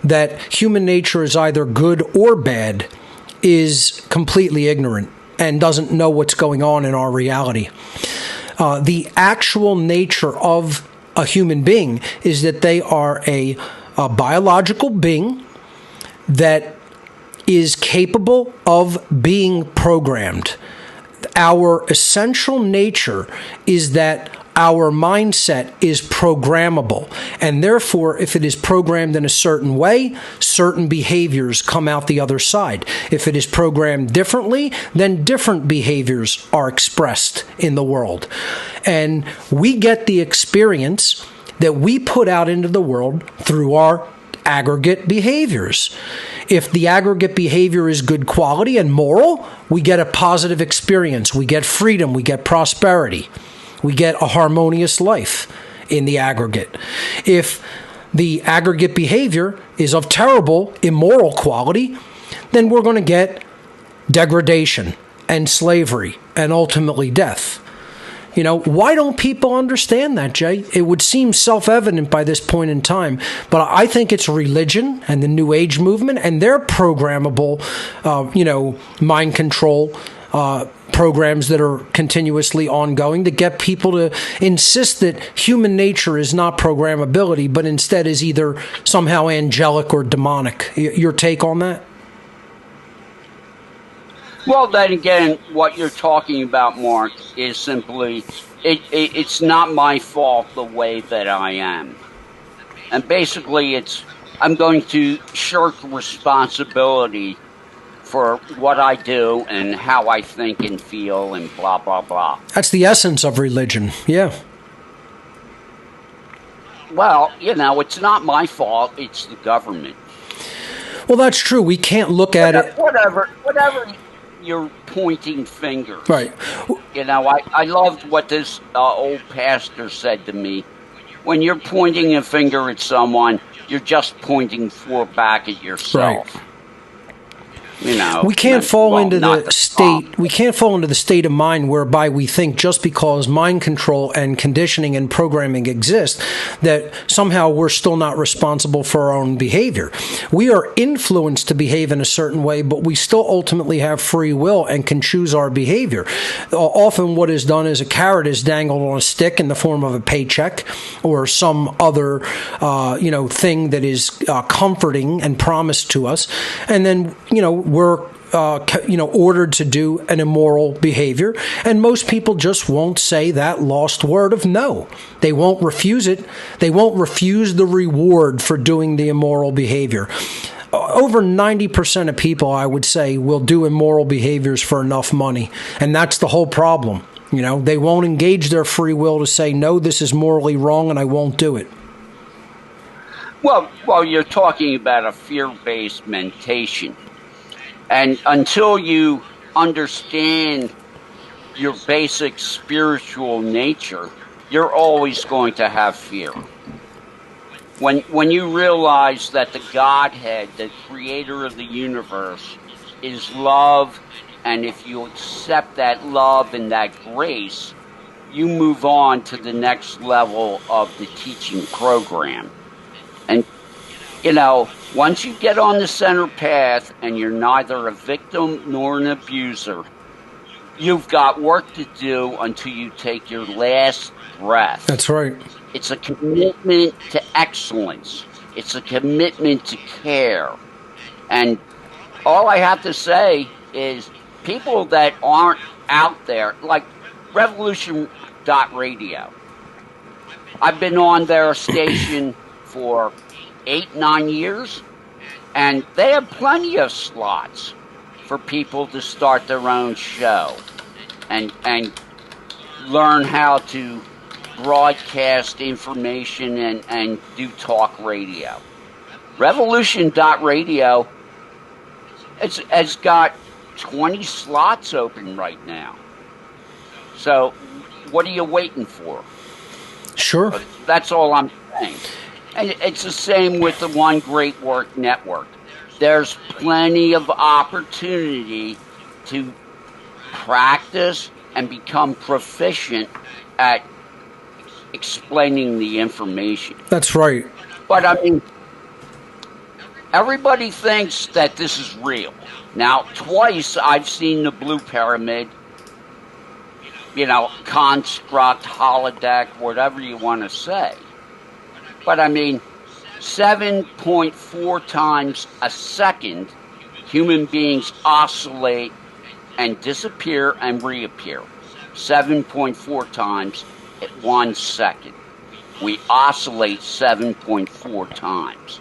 that human nature is either good or bad, is completely ignorant and doesn't know what's going on in our reality. The actual nature of a human being is that they are a biological being that is capable of being programmed. Our essential nature is that our mindset is programmable, and therefore, if it is programmed in a certain way, certain behaviors come out the other side. If it is programmed differently, then different behaviors are expressed in the world. And we get the experience that we put out into the world through our aggregate behaviors. If the aggregate behavior is good quality and moral, we get a positive experience. We get freedom. We get prosperity. We get a harmonious life in the aggregate. If the aggregate behavior is of terrible, immoral quality, then we're going to get degradation and slavery and ultimately death. You know, why don't people understand that, Jay? It would seem self-evident by this point in time, but I think it's religion and the New Age movement and their programmable, mind control programs that are continuously ongoing to get people to insist that human nature is not programmability, but instead is either somehow angelic or demonic. Your take on that? Well, then again, what you're talking about, Mark, is simply, it's not my fault the way that I am. And basically, I'm going to shirk responsibility for what I do and how I think and feel and blah, blah, blah. That's the essence of religion, yeah. Well, it's not my fault, it's the government. Well, that's true. We can't look at it. Whatever you're pointing fingers. Right. I loved what this old pastor said to me. When you're pointing a finger at someone, you're just pointing back at yourself. Right. We can't fall into the state. We can't fall into the state of mind whereby we think just because mind control and conditioning and programming exist, that somehow we're still not responsible for our own behavior. We are influenced to behave in a certain way, but we still ultimately have free will and can choose our behavior. Often, what is done is a carrot is dangled on a stick in the form of a paycheck or some other, thing that is comforting and promised to us, and then we're ordered to do an immoral behavior, and most people just won't say that lost word of no. They won't refuse it. They won't refuse the reward for doing the immoral behavior. Over 90% of people, I would say, will do immoral behaviors for enough money, and that's the whole problem. They won't engage their free will to say, no, this is morally wrong, and I won't do it. Well, you're talking about a fear-based mentation. And until you understand your basic spiritual nature, you're always going to have fear. When you realize that the Godhead, the creator of the universe, is love, and if you accept that love and that grace, you move on to the next level of the teaching program. And once you get on the center path and you're neither a victim nor an abuser, you've got work to do until you take your last breath. That's right. It's a commitment to excellence. It's a commitment to care. And all I have to say is people that aren't out there, like Revolution.radio. I've been on their station for 8-9 years, and they have plenty of slots for people to start their own show and learn how to broadcast information and do talk radio. Revolution.radio has got 20 slots open right now. So what are you waiting for? Sure. That's all I'm saying. And it's the same with the One Great Work Network. There's plenty of opportunity to practice and become proficient at explaining the information. That's right. But I mean, everybody thinks that this is real. Now, twice I've seen the Blue Pyramid, construct, holodeck, whatever you want to say. But I mean, 7.4 times a second, human beings oscillate and disappear and reappear. 7.4 times at 1 second. We oscillate 7.4 times.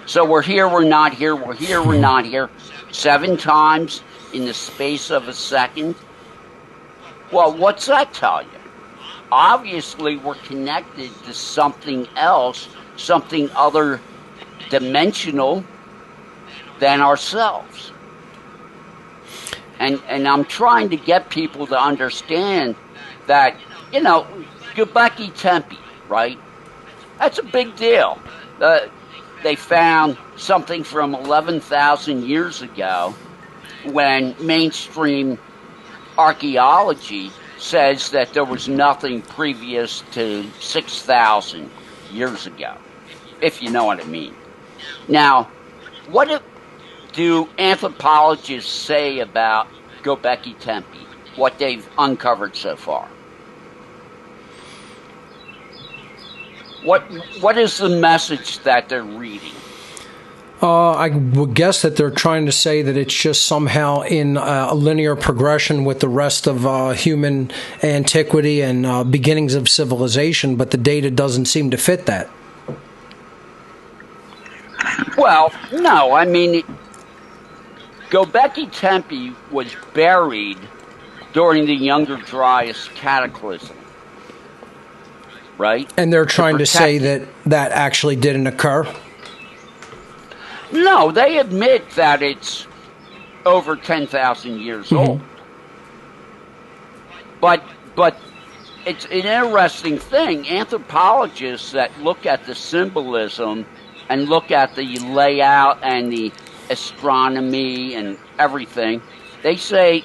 So we're here, we're not here, we're here, we're not here. 7 times in the space of a second. Well, what's that tell you? Obviously, we're connected to something else, something other dimensional than ourselves. And I'm trying to get people to understand that, Göbekli Tepe, right? That's a big deal. They found something from 11,000 years ago when mainstream archaeology says that there was nothing previous to 6,000 years ago, if you know what I mean. Now, what do anthropologists say about Göbekli Tepe, what they've uncovered so far? What is the message that they're reading? I would guess that they're trying to say that it's just somehow in a linear progression with the rest of human antiquity and beginnings of civilization, but the data doesn't seem to fit that. Well, no, I mean, Göbekli Tepe was buried during the Younger Dryas cataclysm, right? And they're trying to say that that actually didn't occur? No, they admit that it's over 10,000 years old. But it's an interesting thing. Anthropologists that look at the symbolism and look at the layout and the astronomy and everything, they say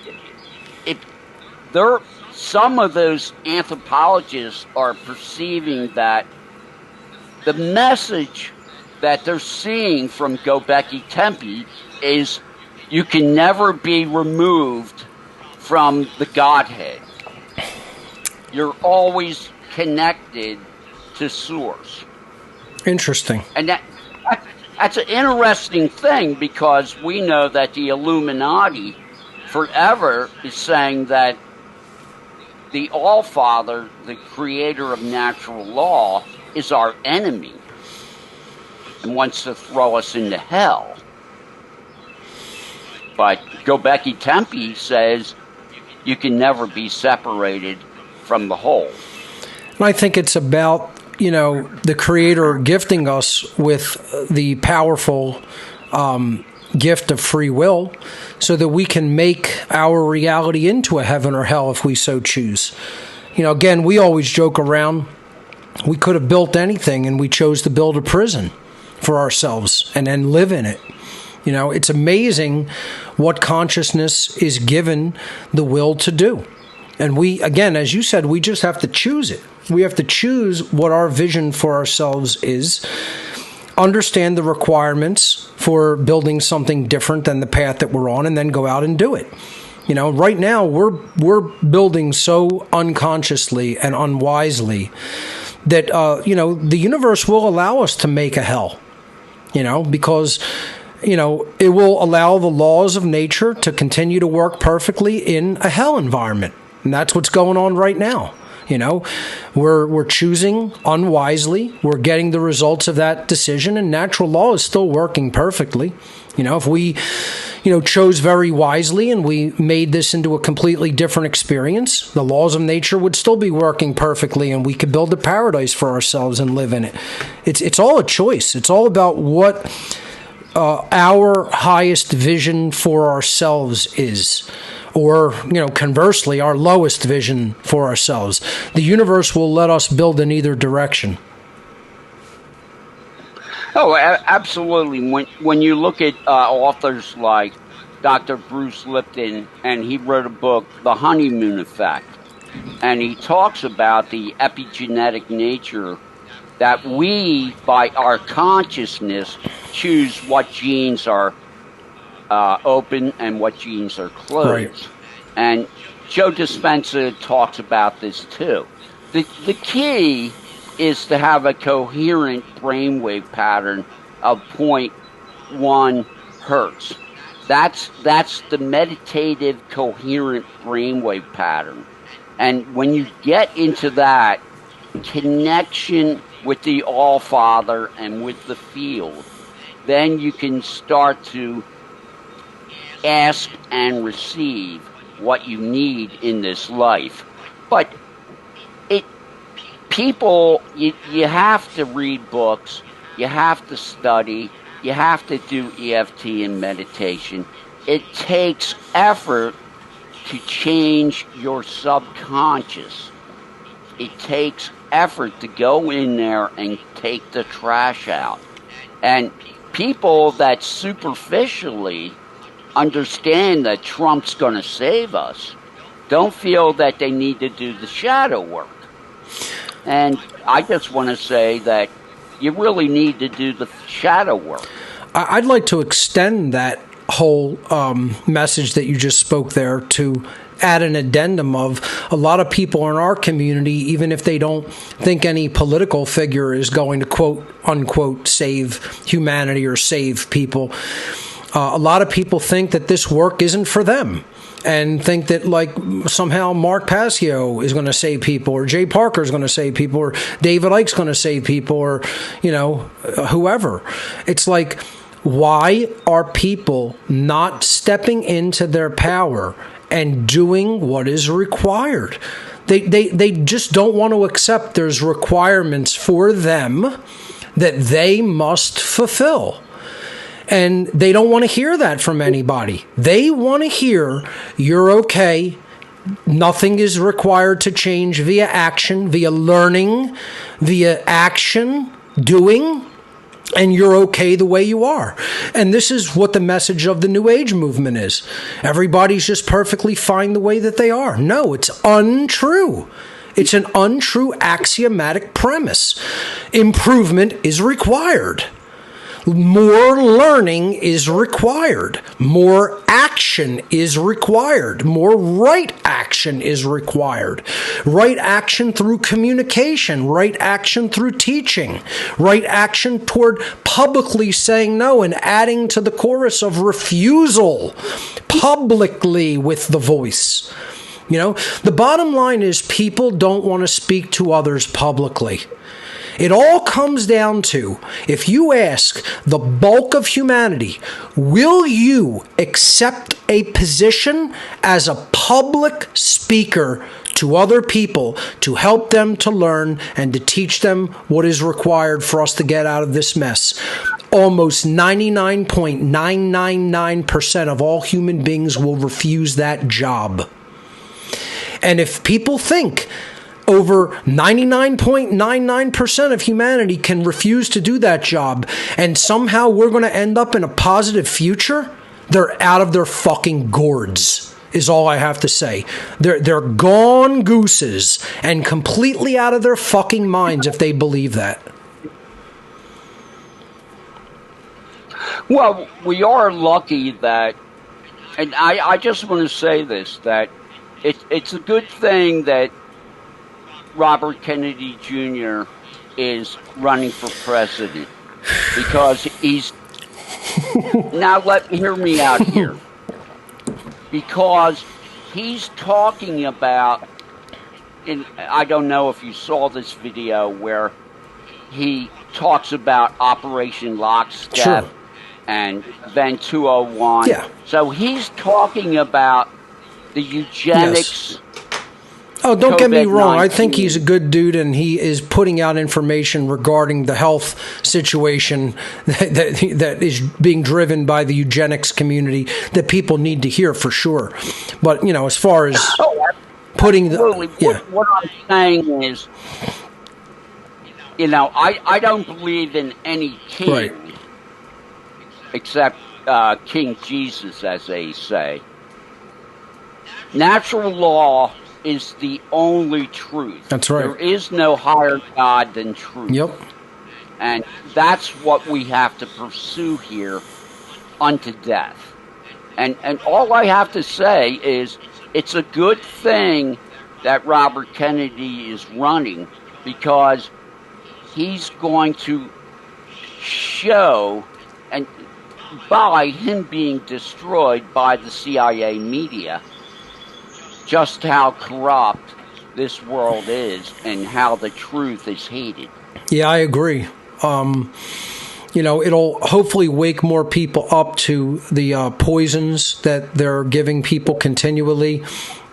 some of those anthropologists are perceiving that the message that they're seeing from Göbekli Tepe is you can never be removed from the Godhead. You're always connected to Source. Interesting. And that's an interesting thing because we know that the Illuminati forever is saying that the All-Father, the creator of natural law, is our enemy and wants to throw us into hell. But Göbekli Tepe says you can never be separated from the whole. And I think it's about, the Creator gifting us with the powerful gift of free will so that we can make our reality into a heaven or hell if we so choose. Again, we always joke around. We could have built anything and we chose to build a prison for ourselves and then live in it. It's amazing what consciousness is given the will to do. And we, again, as you said, we just have to choose it. We have to choose what our vision for ourselves is, understand the requirements for building something different than the path that we're on, and then go out and do it. Right now we're building so unconsciously and unwisely that, the universe will allow us to make a hell. Because, it will allow the laws of nature to continue to work perfectly in a hell environment. And that's what's going on right now. We're choosing unwisely. We're getting the results of that decision, and natural law is still working perfectly. If we, chose very wisely and we made this into a completely different experience, the laws of nature would still be working perfectly and we could build a paradise for ourselves and live in it. It's all a choice. It's all about what our highest vision for ourselves is. Or, conversely, our lowest vision for ourselves. The universe will let us build in either direction. Oh, absolutely. When you look at authors like Dr. Bruce Lipton, and he wrote a book, The Honeymoon Effect, and he talks about the epigenetic nature that we, by our consciousness, choose what genes are open and what genes are closed. Right. And Joe Dispenza talks about this too. The key is to have a coherent brainwave pattern of 0.1 hertz. That's the meditative coherent brainwave pattern. And when you get into that connection with the All-Father and with the field, then you can start to ask and receive what you need in this life. But people, you have to read books, you have to study, you have to do EFT and meditation. It takes effort to change your subconscious. It takes effort to go in there and take the trash out. And people that superficially understand that Trump's going to save us don't feel that they need to do the shadow work. And I just want to say that you really need to do the shadow work. I'd like to extend that whole message that you just spoke there to add an addendum of a lot of people in our community, even if they don't think any political figure is going to quote unquote save humanity or save people. A lot of people think that this work isn't for them and think that like somehow Mark Passio is going to save people or Jay Parker is going to save people or David Icke's going to save people or, whoever. It's like, why are people not stepping into their power and doing what is required? They just don't want to accept there's requirements for them that they must fulfill. And they don't want to hear that from anybody. They want to hear, you're okay, nothing is required to change via action, via learning, via action, doing, and you're okay the way you are. And this is what the message of the New Age movement is. Everybody's just perfectly fine the way that they are. No, it's untrue. It's an untrue axiomatic premise. Improvement is required. More learning is required. More action is required. More right action is required. Right action through communication. Right action through teaching. Right action toward publicly saying no and adding to the chorus of refusal publicly with the voice. The bottom line is people don't want to speak to others publicly. It all comes down to, if you ask the bulk of humanity, will you accept a position as a public speaker to other people to help them to learn and to teach them what is required for us to get out of this mess? Almost 99.999% of all human beings will refuse that job. And if people think over 99.99% of humanity can refuse to do that job, and somehow we're going to end up in a positive future, they're out of their fucking gourds, is all I have to say. They're gone gooses and completely out of their fucking minds if they believe that. Well, we are lucky that, and I just want to say this, that it's a good thing that Robert Kennedy Jr. is running for president, because he's now hear me out here, because he's talking about, and I don't know if you saw this video where he talks about Operation Lockstep. Sure. and then 201. Yeah. So he's talking about the eugenics. Yes. Oh, don't get me wrong. I think COVID-19. he's a good dude, and he is putting out information regarding the health situation that is being driven by the eugenics community that people need to hear for sure. But, as far as putting Absolutely. the... What I'm saying is, I don't believe in any king Right. except King Jesus, as they say. Natural law is the only truth. That's right. There is no higher God than truth. Yep. And that's what we have to pursue here unto death. And all I have to say is it's a good thing that Robert Kennedy is running, because he's going to show, and by him being destroyed by the CIA media, just how corrupt this world is and how the truth is hated. Yeah, I agree. It'll hopefully wake more people up to the poisons that they're giving people continually,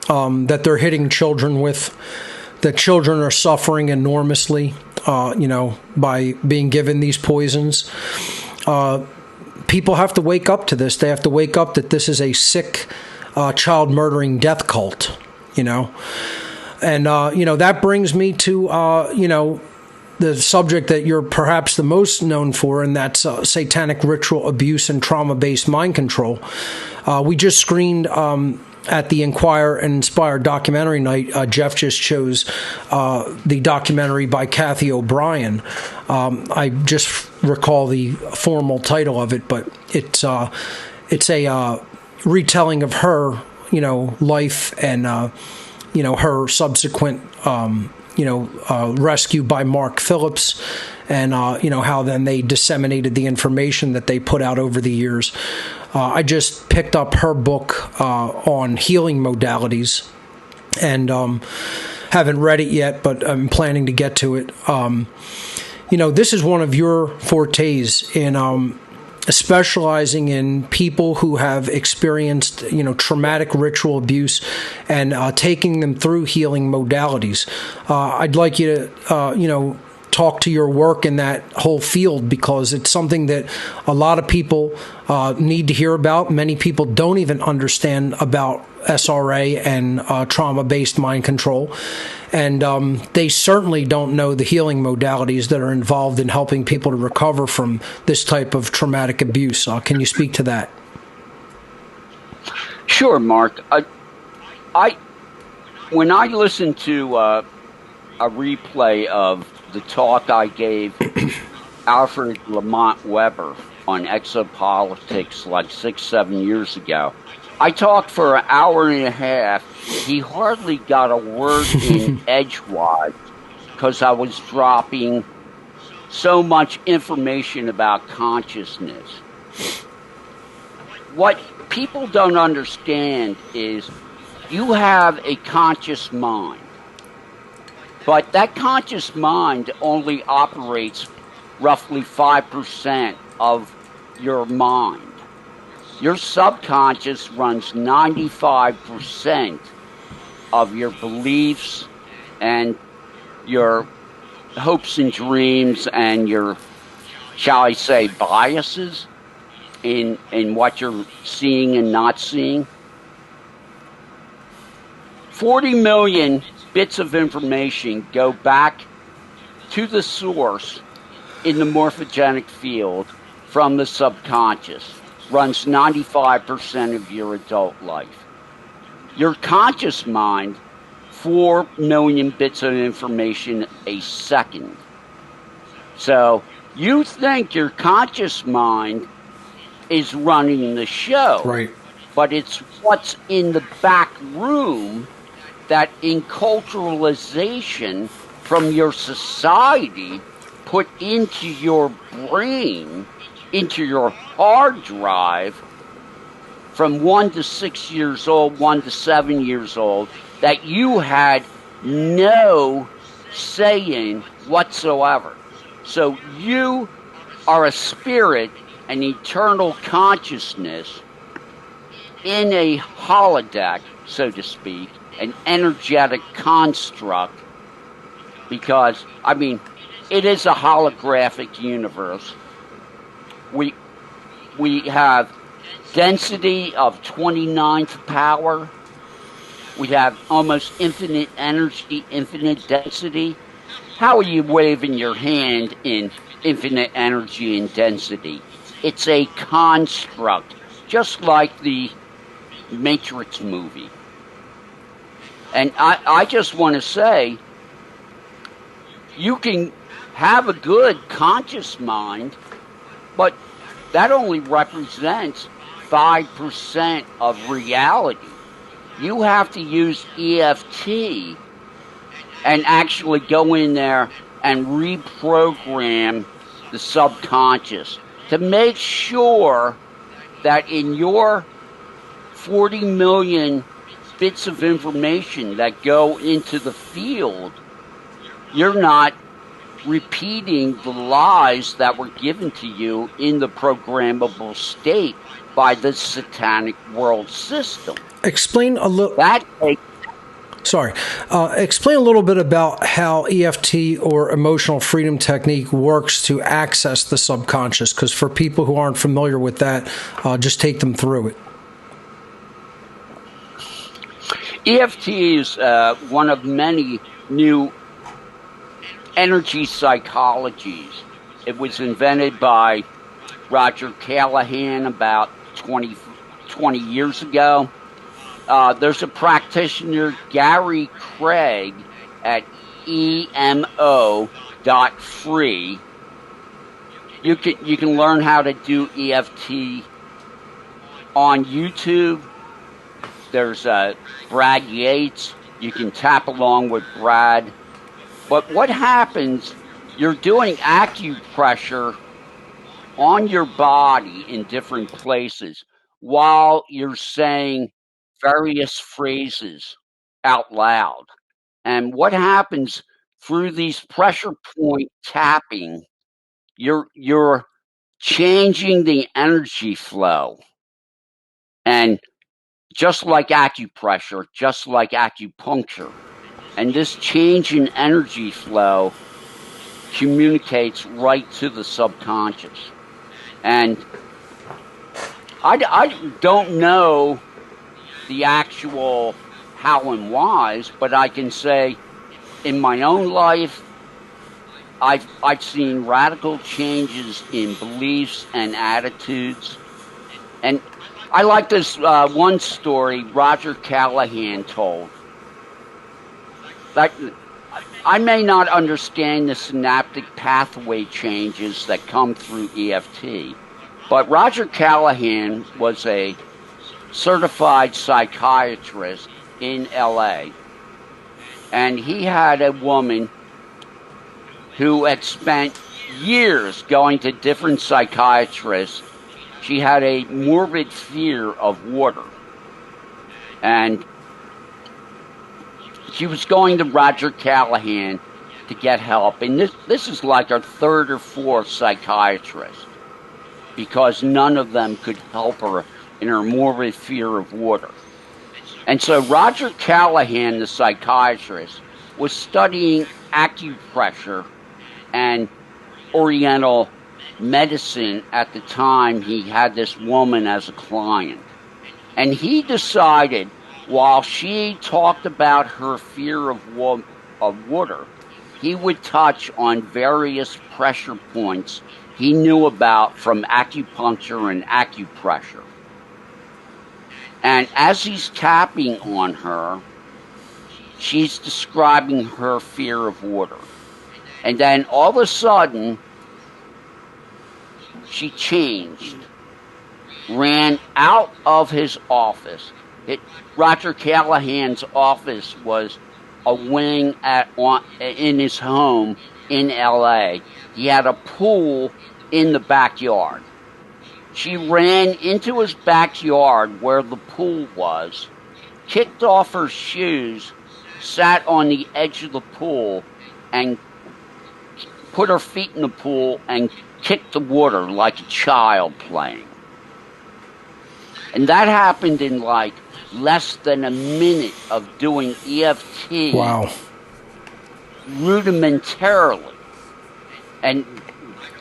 that they're hitting children with, that children are suffering enormously, by being given these poisons. People have to wake up to this. They have to wake up that this is a sick, child murdering death cult, And, that brings me to, the subject that you're perhaps the most known for, and that's satanic ritual abuse and trauma-based mind control. We just screened at the Inquire and Inspire documentary night. Jeff just chose the documentary by Kathy O'Brien. I just recall the formal title of it, but it's a retelling of her, life and her subsequent rescue by Mark Phillips, and how then they disseminated the information that they put out over the years. I just picked up her book on healing modalities, and haven't read it yet, but I'm planning to get to it. This is one of your fortes in specializing in people who have experienced, traumatic ritual abuse, and taking them through healing modalities. I'd like you to, talk to your work in that whole field, because it's something that a lot of people need to hear about. Many people don't even understand about SRA and trauma-based mind control. And they certainly don't know the healing modalities that are involved in helping people to recover from this type of traumatic abuse. Can you speak to that? Sure, Mark. When I listen to a replay of the talk I gave Alfred Lamont Weber on exopolitics like 6-7 years ago, I talked for an hour and a half. He hardly got a word in edgewise, because I was dropping so much information about consciousness. What people don't understand is you have a conscious mind, but that conscious mind only operates roughly 5% of your mind. Your subconscious runs 95% of your beliefs and your hopes and dreams and your, shall I say, biases in what you're seeing and not seeing. 40 million bits of information go back to the source in the morphogenic field from the subconscious. Runs 95% of your adult life. Your conscious mind, 4 million bits of information a second. So you think your conscious mind is running the show. Right. But it's what's in the back room, that enculturalization from your society put into your brain, into your hard drive, from 1 to 6 years old, 1 to 7 years old, that you had no say in whatsoever. So you are a spirit an eternal consciousness in a holodeck, so to speak, an energetic construct, because, I mean, it is a holographic universe. We have density of 29th power. We have almost infinite energy, infinite density. How are you waving your hand in infinite energy and density? It's a construct, just like the Matrix movie. And I just want to say, you can have a good conscious mind, but that only represents 5% of reality. You have to use EFT and actually go in there and reprogram the subconscious to make sure that in your 40 million bits of information that go into the field, you're not repeating the lies that were given to you in the programmable state by the satanic world system. Explain a little. Explain a little bit about how EFT or emotional freedom technique works to access the subconscious, because for people who aren't familiar with that, just take them through it. EFT is one of many new energy psychologies. It was invented by Roger Callahan about 20 years ago. There's a practitioner, Gary Craig, at emo.free. You can learn how to do EFT on YouTube. There's Brad Yates. You can tap along with Brad. But what happens, you're doing acupressure on your body in different places while you're saying various phrases out loud. And what happens through these pressure point tapping, you're changing the energy flow. And just like acupressure, just like acupuncture. And this change in energy flow communicates right to the subconscious. And I don't know the actual how and whys, but I can say in my own life, I've seen radical changes in beliefs and attitudes. And I like this one story Roger Callahan told. That I may not understand the synaptic pathway changes that come through EFT, but Roger Callahan was a certified psychiatrist in LA, and he had a woman who had spent years going to different psychiatrists. She had a morbid fear of water, and she was going to Roger Callahan to get help. And this is like her third or fourth psychiatrist, because none of them could help her in her morbid fear of water. And so Roger Callahan, the psychiatrist, was studying acupressure and Oriental medicine at the time he had this woman as a client. And he decided, while she talked about her fear of water, he would touch on various pressure points he knew about from acupuncture and acupressure. And as he's tapping on her, she's describing her fear of water. And then all of a sudden, she changed, ran out of his office. Roger Callahan's office was a wing in his home in LA. He had a pool in the backyard. She ran into his backyard where the pool was, kicked off her shoes, sat on the edge of the pool, and put her feet in the pool and kick the water like a child playing. And that happened in like less than a minute of doing EFT. Wow. Rudimentarily. And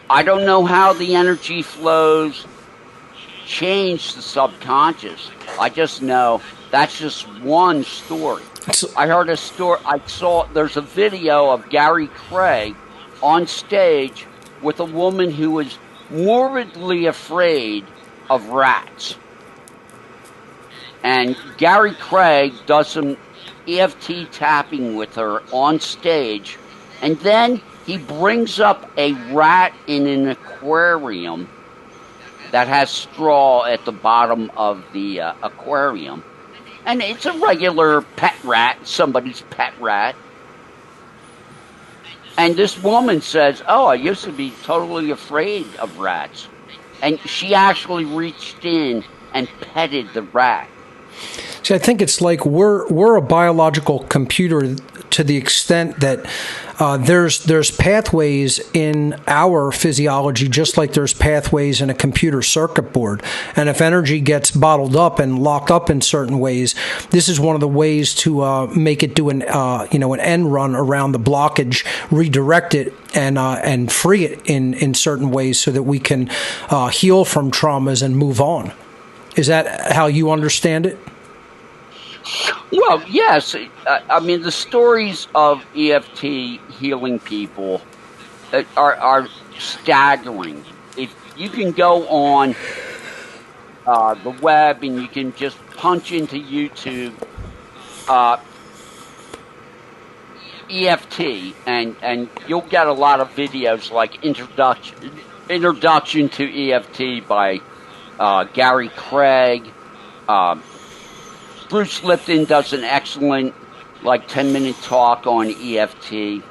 I don't know how the energy flows change the subconscious. I just know that's just one story. I heard a story. There's a video of Gary Craig on stage with a woman who was morbidly afraid of rats. And Gary Craig does some EFT tapping with her on stage, and then he brings up a rat in an aquarium that has straw at the bottom of the aquarium. And it's a regular pet rat, somebody's pet rat. And this woman says, "Oh, I used to be totally afraid of rats." And she actually reached in and petted the rat. See, I think it's like we're a biological computer to the extent that there's pathways in our physiology, just like there's pathways in a computer circuit board. And if energy gets bottled up and locked up in certain ways, this is one of the ways to make it do an end run around the blockage, redirect it, and free it in certain ways so that we can heal from traumas and move on. Is that how you understand it? Well, yes. I mean, the stories of EFT healing people are staggering. If you can go on the web and you can just punch into YouTube EFT, and you'll get a lot of videos like Introduction to EFT by Gary Craig. Bruce Lipton does an excellent 10-minute talk on EFT.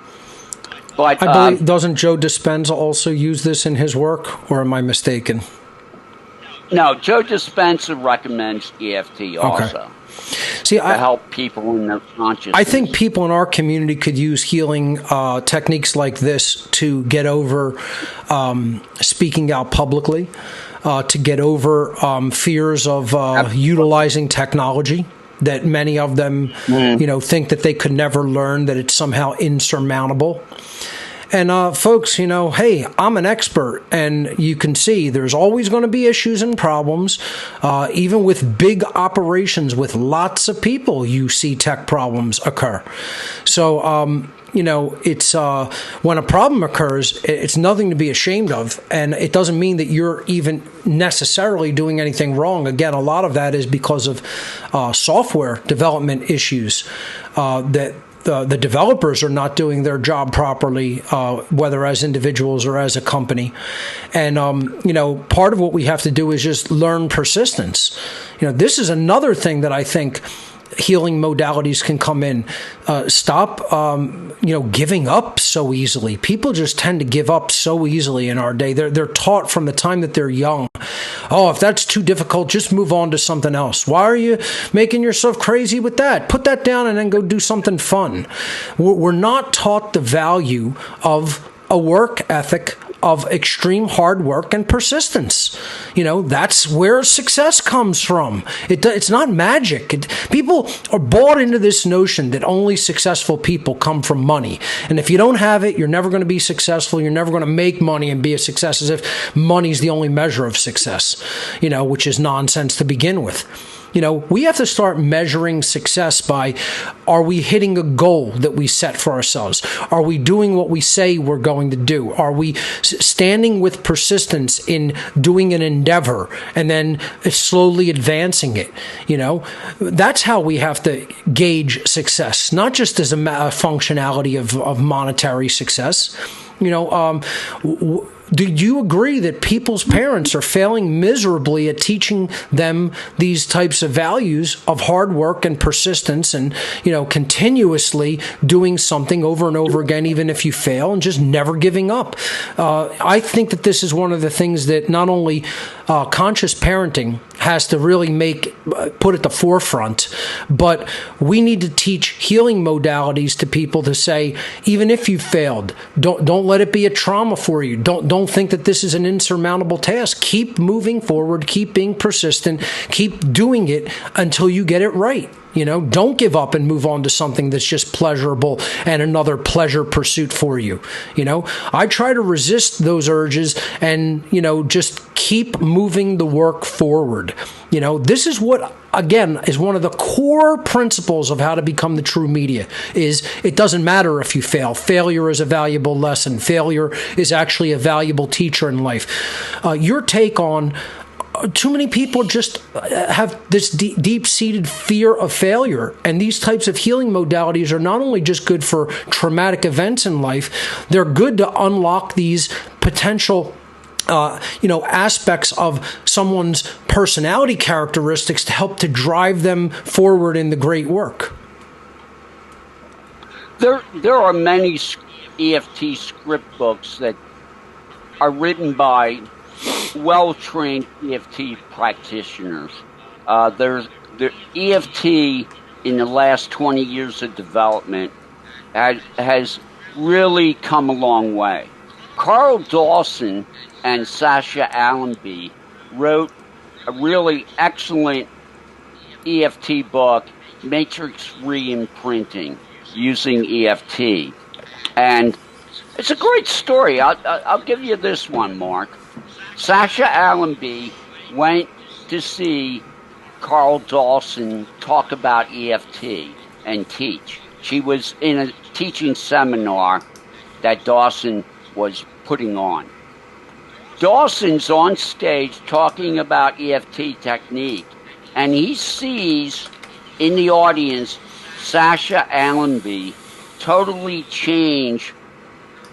But I believe, doesn't Joe Dispenza also use this in his work, or am I mistaken? No, Joe Dispenza recommends EFT also. Okay. See, to help people in their consciousness. I think people in our community could use healing techniques like this to get over speaking out publicly, to get over fears of utilizing technology that many of them, think that they could never learn, that it's somehow insurmountable. And folks, hey, I'm an expert, and you can see there's always going to be issues and problems. Even with big operations with lots of people, you see tech problems occur. So, it's when a problem occurs, it's nothing to be ashamed of, and it doesn't mean that you're even necessarily doing anything wrong. Again, a lot of that is because of software development issues that the developers are not doing their job properly, whether as individuals or as a company. And, part of what we have to do is just learn persistence. This is another thing that I think healing modalities can come in. Stop, giving up so easily. People just tend to give up so easily in our day. They're taught from the time that they're young. Oh, if that's too difficult, just move on to something else. Why are you making yourself crazy with that? Put that down and then go do something fun. We're not taught the value of a work ethic, of extreme hard work and persistence. That's where success comes from. It's not magic. People are bought into this notion that only successful people come from money. And if you don't have it, you're never going to be successful. You're never going to make money and be a success, as if money's the only measure of success, which is nonsense to begin with. We have to start measuring success by, are we hitting a goal that we set for ourselves? Are we doing what we say we're going to do? Are we standing with persistence in doing an endeavor and then slowly advancing it? That's how we have to gauge success, not just as a functionality of monetary success. Do you agree that people's parents are failing miserably at teaching them these types of values of hard work and persistence and, continuously doing something over and over again, even if you fail, and just never giving up? I think that this is one of the things that not only conscious parenting has to really put at the forefront, but we need to teach healing modalities to people to say, even if you failed, don't let it be a trauma for you. Don't don't think that this is an insurmountable task. Keep moving forward, keep being persistent, keep doing it until you get it right. Don't give up and move on to something that's just pleasurable and another pleasure pursuit for you. I try to resist those urges and, just keep moving the work forward. This is what, again, is one of the core principles of how to become the true media is it doesn't matter if you fail. Failure is a valuable lesson. Failure is actually a valuable teacher in life. Your take on too many people just have this deep-seated fear of failure. And these types of healing modalities are not only just good for traumatic events in life, they're good to unlock these potential aspects of someone's personality characteristics to help to drive them forward in the great work. There are many EFT script books that are written by well-trained EFT practitioners. The EFT in the last 20 years of development has really come a long way. Carl Dawson and Sasha Allenby wrote a really excellent EFT book, Matrix Re-imprinting, using EFT. And it's a great story. I'll give you this one, Mark. Sasha Allenby went to see Carl Dawson talk about EFT and teach. She was in a teaching seminar that Dawson was putting on. Dawson's on stage talking about EFT technique, and he sees in the audience Sasha Allenby totally change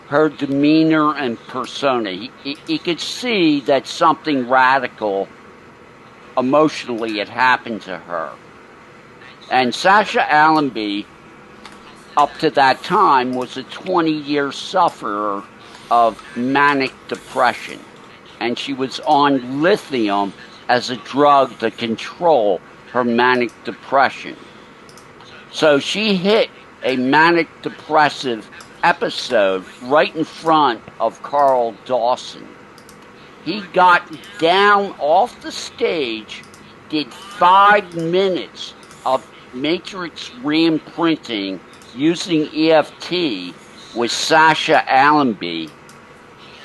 her demeanor and persona. He could see that something radical emotionally had happened to her. And Sasha Allenby, up to that time, was a 20-year sufferer of manic depression. And she was on lithium as a drug to control her manic depression. So she hit a manic depressive episode right in front of Carl Dawson. He got down off the stage, did 5 minutes of matrix re-imprinting using EFT with Sasha Allenby.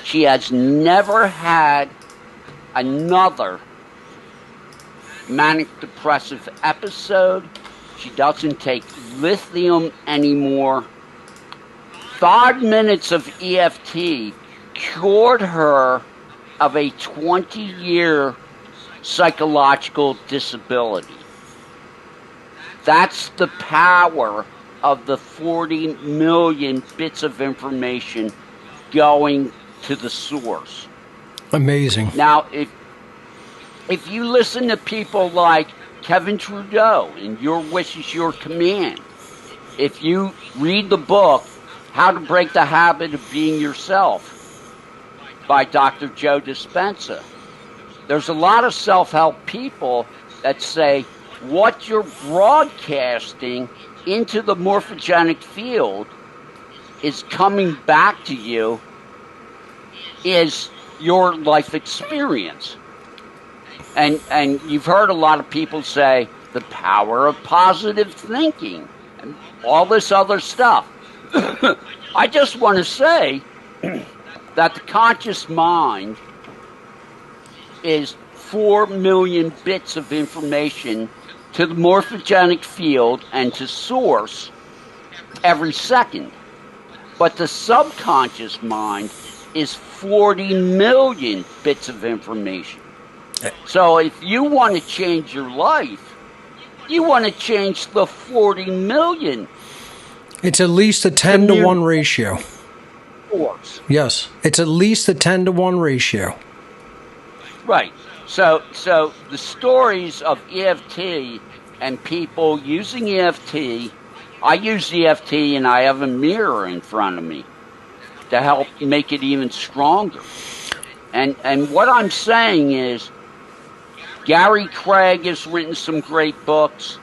She has never had another manic depressive episode. She doesn't take lithium anymore. 5 minutes of EFT cured her of a 20-year psychological disability. That's the power of the 40 million bits of information going to the source. Amazing. Now, if you listen to people like Kevin Trudeau in Your Wish is Your Command, if you read the book, How to Break the Habit of Being Yourself by Dr. Joe Dispenza, there's a lot of self-help people that say what you're broadcasting into the morphogenic field is coming back to you is your life experience. And you've heard a lot of people say the power of positive thinking and all this other stuff. I just want to say that the conscious mind is 4 million bits of information to the morphogenic field and to source every second. But the subconscious mind is 40 million bits of information. So if you want to change your life, you want to change the 40 million. It's at least a 10 to 1 ratio. Force. Yes, it's at least a 10 to 1 ratio. Right. So the stories of EFT and people using EFT, I use EFT and I have a mirror in front of me to help make it even stronger. And what I'm saying is, Gary Craig has written some great books.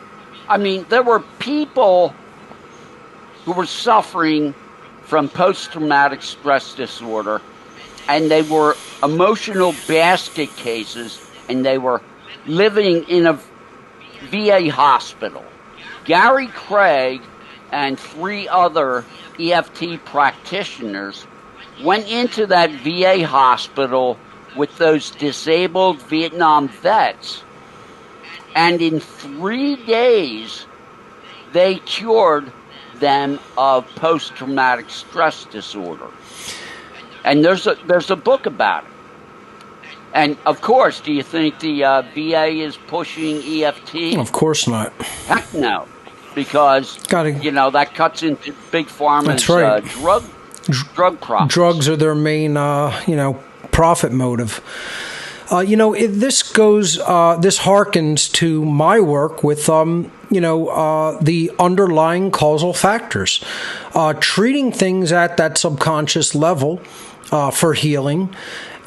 I mean, there were people who were suffering from post-traumatic stress disorder and they were emotional basket cases, and they were living in a VA hospital. Gary Craig and 3 other EFT practitioners went into that VA hospital with those disabled Vietnam vets, and in 3 days, they cured them of post-traumatic stress disorder. And there's a book about it. And of course, do you think the VA is pushing EFT? Of course not. Heck no, because that cuts into big pharma's drug profits. Drugs are their main profit motive. This harkens to my work with the underlying causal factors, treating things at that subconscious level for healing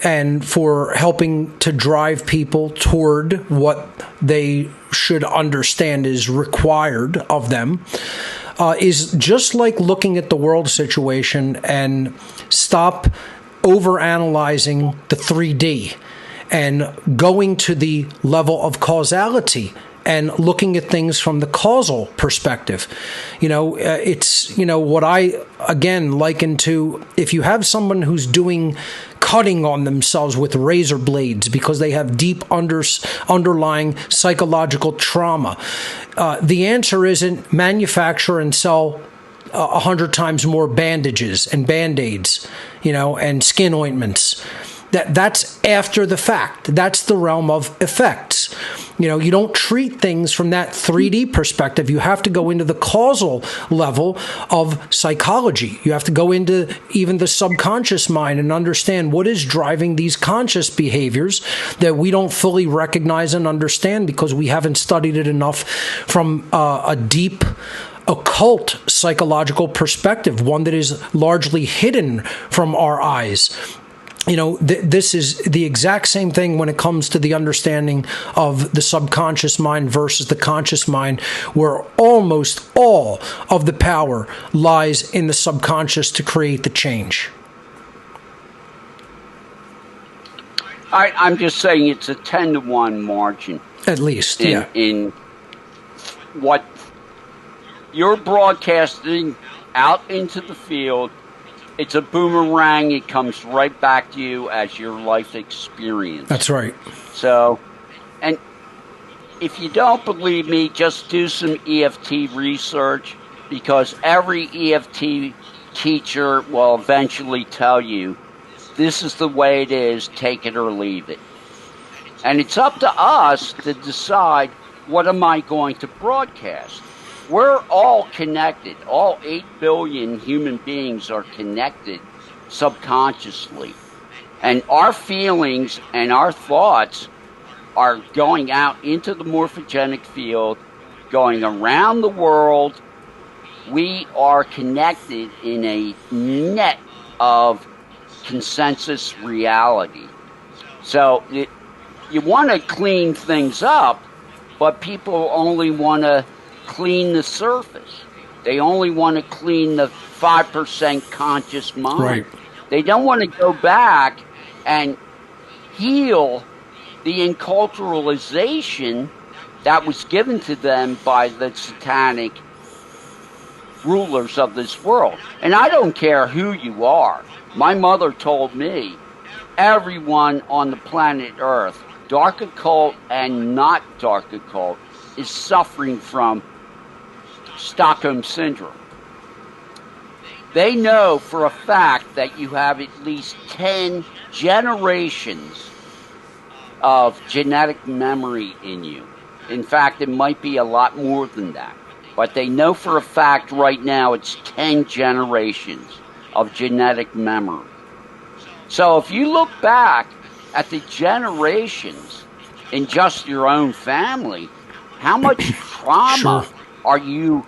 and for helping to drive people toward what they should understand is required of them, is just like looking at the world situation and stop overanalyzing the 3D and going to the level of causality and looking at things from the causal perspective. It's, what I, again, liken to if you have someone who's doing cutting on themselves with razor blades because they have deep underlying psychological trauma. The answer isn't manufacture and sell 100 times more bandages and Band-Aids, and skin ointments. That's after the fact. That's the realm of effects. You don't treat things from that 3D perspective. You have to go into the causal level of psychology. You have to go into even the subconscious mind and understand what is driving these conscious behaviors that we don't fully recognize and understand because we haven't studied it enough from a deep occult psychological perspective, one that is largely hidden from our eyes. This is the exact same thing when it comes to the understanding of the subconscious mind versus the conscious mind, where almost all of the power lies in the subconscious to create the change. I'm just saying it's a 10-to-1 margin. At least, in what you're broadcasting out into the field. It's a boomerang. It comes right back to you as your life experience. That's right. So, and if you don't believe me, just do some EFT research, because every EFT teacher will eventually tell you this is the way it is, take it or leave it. And it's up to us to decide, what am I going to broadcast? We're all connected. All 8 billion human beings are connected subconsciously. And our feelings and our thoughts are going out into the morphogenic field, going around the world. We are connected in a net of consensus reality. So you want to clean things up, but people only want to clean the surface. They only want to clean the 5% conscious mind. Right. They don't want to go back and heal the enculturalization that was given to them by the satanic rulers of this world. And I don't care who you are. My mother told me everyone on the planet Earth, dark occult and not dark occult, is suffering from Stockholm Syndrome. They know for a fact that you have at least 10 generations of genetic memory in you. In fact, it might be a lot more than that. But they know for a fact right now it's 10 generations of genetic memory. So if you look back at the generations in just your own family, how much trauma are you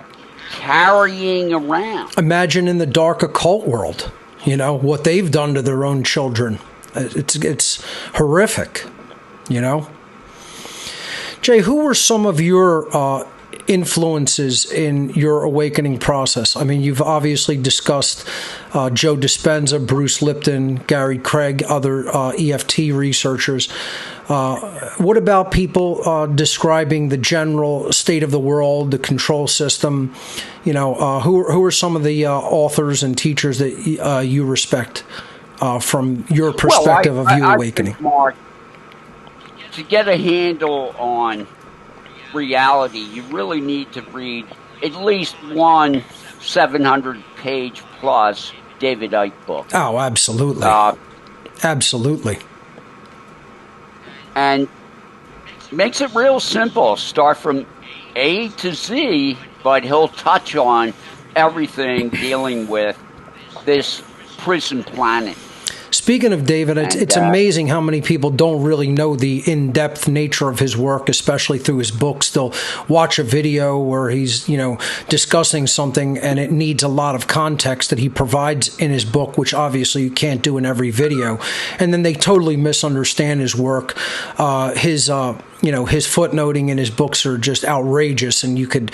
carrying around? Imagine in the dark occult world, what they've done to their own children. It's horrific, Jay, who were some of your influences in your awakening process? I mean, you've obviously discussed Joe Dispenza, Bruce Lipton, Gary Craig, other EFT researchers. What about people describing the general state of the world, the control system? You know, who are some of the authors and teachers that you respect from your perspective of you awakening? Think, Mark, to get a handle on reality, you really need to read at least one 700-page plus David Icke book. Oh, absolutely. Absolutely. And makes it real simple. Start from A to Z, but he'll touch on everything dealing with this prison planet. Speaking of David, it's amazing how many people don't really know the in-depth nature of his work, especially through his books. They'll watch a video where he's, you know, discussing something and it needs a lot of context that he provides in his book, which obviously you can't do in every video. And then they totally misunderstand his work. His footnoting in his books are just outrageous, and you could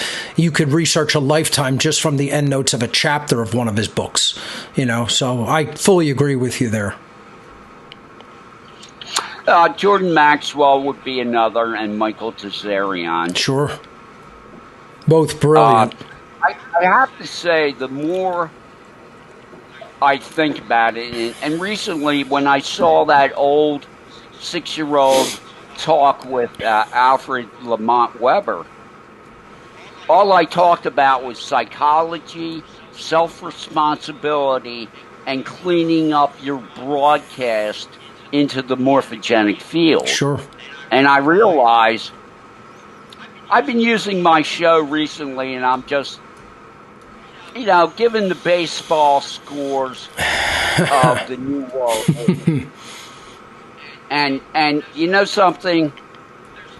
research a lifetime just from the endnotes of a chapter of one of his books. You know, so I fully agree with you there. Jordan Maxwell would be another, and Michael Tazarian. Sure. Both brilliant. I have to say, the more I think about it, and recently when I saw that old 6-year-old talk with Alfred Lamont Weber, all I talked about was psychology, self-responsibility, and cleaning up your broadcast into the morphogenic field. Sure. And I realize I've been using my show recently, and I'm just, you know, given the baseball scores of the New World. And you know something?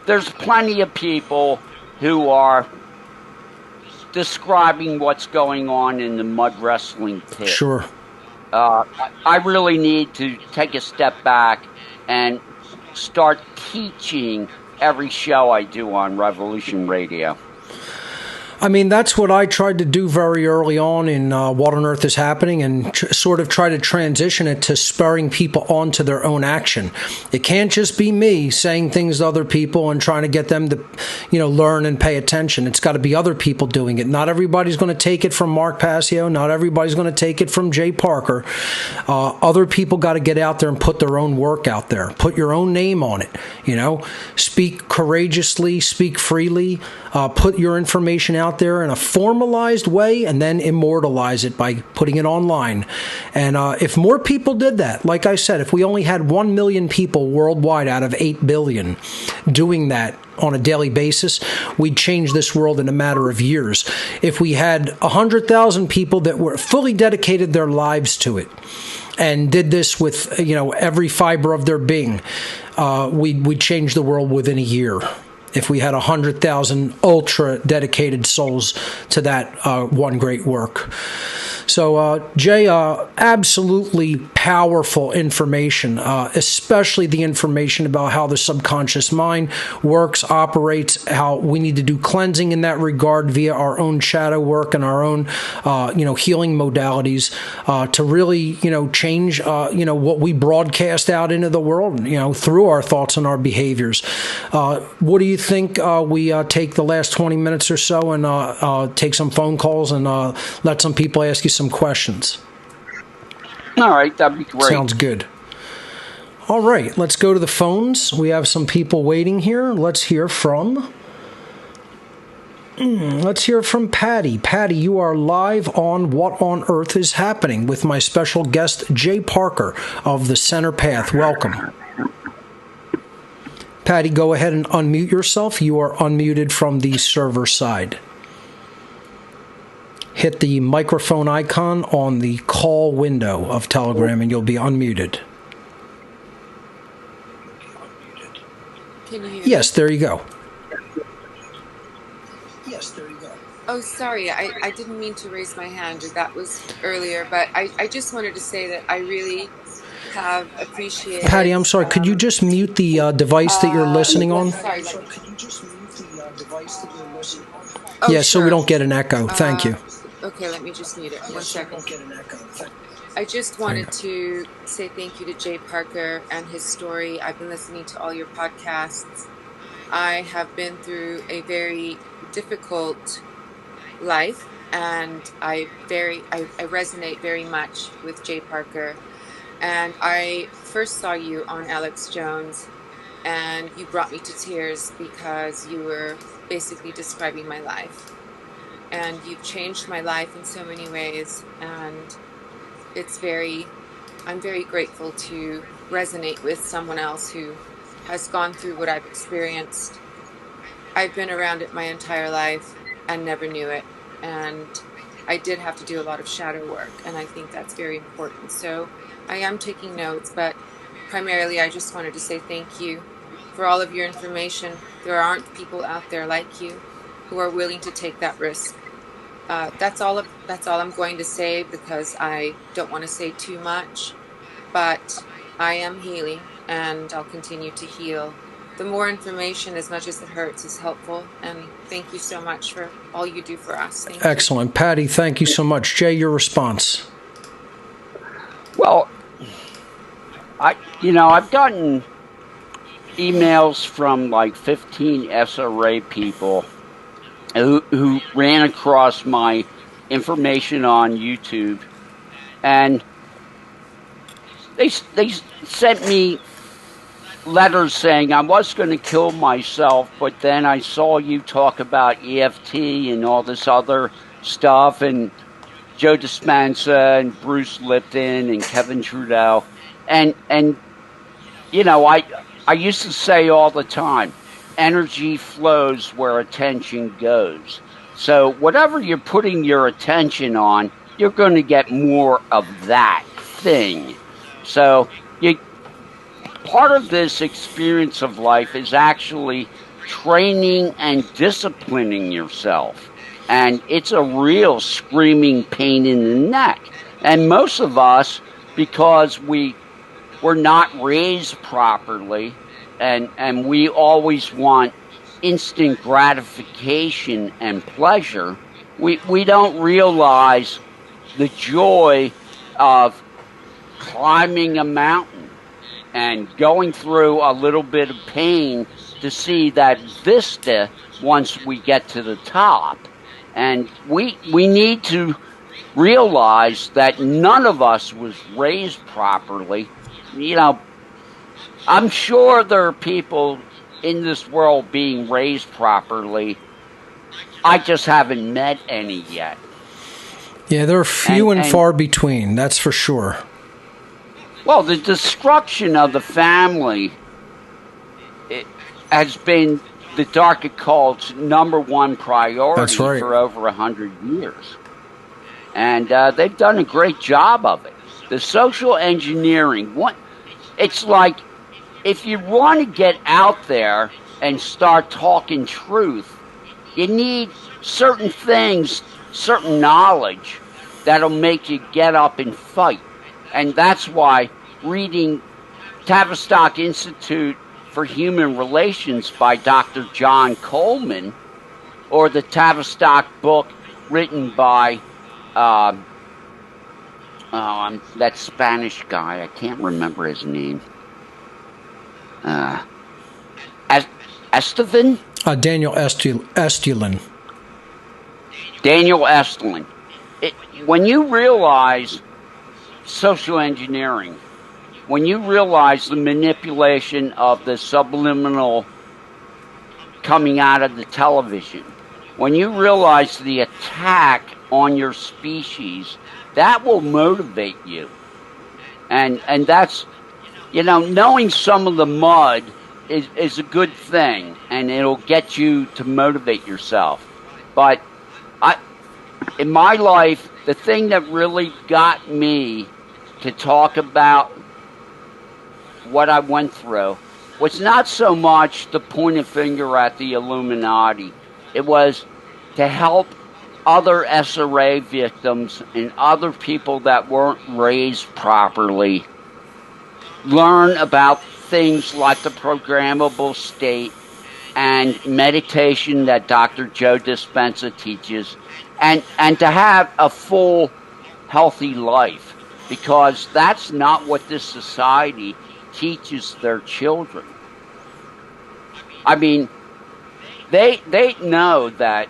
There's plenty of people who are describing what's going on in the mud wrestling pit. Sure. I really need to take a step back and start teaching every show I do on Revolution Radio. I mean, that's what I tried to do very early on in What on Earth is Happening, and sort of try to transition it to spurring people on to their own action. It can't just be me saying things to other people and trying to get them to, you know, learn and pay attention. It's got to be other people doing it. Not everybody's going to take it from Mark Passio. Not everybody's going to take it from Jay Parker. Other people got to get out there and put their own work out there. Put your own name on it. You know, speak courageously, speak freely, put your information out there in a formalized way, and then immortalize it by putting it online. And if more people did that, like I said, if we only had 1 million people worldwide out of 8 billion doing that on a daily basis, we'd change this world in a matter of years. If we had 100,000 people that were fully dedicated their lives to it and did this with, you know, every fiber of their being, we'd change the world within a year. If we had 100,000 ultra dedicated souls to that one great work. So, Jay, absolutely powerful information, especially the information about how the subconscious mind works, operates, how we need to do cleansing in that regard via our own shadow work and our own, healing modalities to really, change, what we broadcast out into the world, through our thoughts and our behaviors. What do you think we take the last 20 minutes or so and take some phone calls and let some people ask you some questions? All right, that'd be great. Sounds good. All right, let's go to the phones. We have some people waiting here. Let's hear from Patty. Patty, you are live on What on Earth is Happening with my special guest, Jay Parker of the Center Path. Welcome. Patty, go ahead and unmute yourself. You are unmuted from the server side. Hit the microphone icon on the call window of Telegram and you'll be unmuted. Can you hear me? Yes, there you go. Oh, sorry. I didn't mean to raise my hand. That was earlier, but I just wanted to say that I really have appreciated... Patty, I'm sorry. Could you just mute the device that you're listening on? Sorry. Oh, Yeah, so we sure. don't get an echo. Thank you. Okay, let me just mute it. One second. I just wanted to say thank you to Jay Parker and his story. I've been listening to all your podcasts. I have been through a very difficult life, and I resonate very much with Jay Parker. And I first saw you on Alex Jones, and you brought me to tears because you were basically describing my life. And you've changed my life in so many ways, and I'm very grateful to resonate with someone else who has gone through what I've experienced. I've been around it my entire life and never knew it. And I did have to do a lot of shadow work, and I think that's very important. So I am taking notes, but primarily I just wanted to say thank you for all of your information. There aren't people out there like you who are willing to take that risk. That's all I'm going to say, because I don't want to say too much, but I am healing, and I'll continue to heal. The more information, as much as it hurts, is helpful, and thank you so much for all you do for us. Thank Excellent. you. Patty, thank you so much. Jay, your response. Well, I've gotten emails from like 15 SRA people who ran across my information on YouTube, and they sent me letters saying I was going to kill myself, but then I saw you talk about EFT and all this other stuff, and Joe Dispenza and Bruce Lipton and Kevin Trudeau, and I used to say all the time, energy flows where attention goes. So whatever you're putting your attention on, you're going to get more of that thing. So part of this experience of life is actually training and disciplining yourself. And it's a real screaming pain in the neck. And most of us, because we were not raised properly, and we always want instant gratification and pleasure, we don't realize the joy of climbing a mountain and going through a little bit of pain to see that vista once we get to the top. And we need to realize that none of us was raised properly. I'm sure there are people in this world being raised properly. I just haven't met any yet. Yeah, they're few and far between, that's for sure. Well, the destruction of the family has been the dark occult's number one priority for over 100 years. And they've done a great job of it. The social engineering, it's like if you want to get out there and start talking truth, you need certain things, certain knowledge that'll make you get up and fight. And that's why reading Tavistock Institute for Human Relations by Dr. John Coleman, or the Tavistock book written by that Spanish guy, I can't remember his name. Estevan? Daniel Estulin. Daniel Estulin. When you realize social engineering, when you realize the manipulation of the subliminal coming out of the television, when you realize the attack on your species, that will motivate you. And that's, knowing some of the mud is a good thing, and it'll get you to motivate yourself. But in my life, the thing that really got me to talk about what I went through was not so much to point a finger at the Illuminati. It was to help other SRA victims and other people that weren't raised properly learn about things like the programmable state and meditation that Dr. Joe Dispenza teaches, and to have a full, healthy life, because that's not what this society teaches their children. I mean, they know that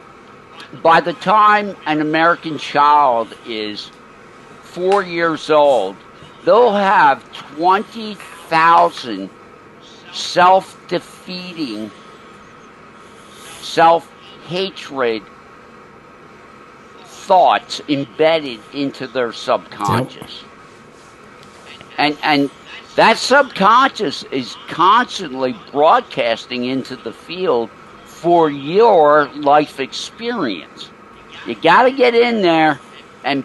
by the time an American child is 4 years old, they'll have 20,000 self-defeating, self-hatred thoughts embedded into their subconscious. Yep. And that subconscious is constantly broadcasting into the field for your life experience. You got to get in there and,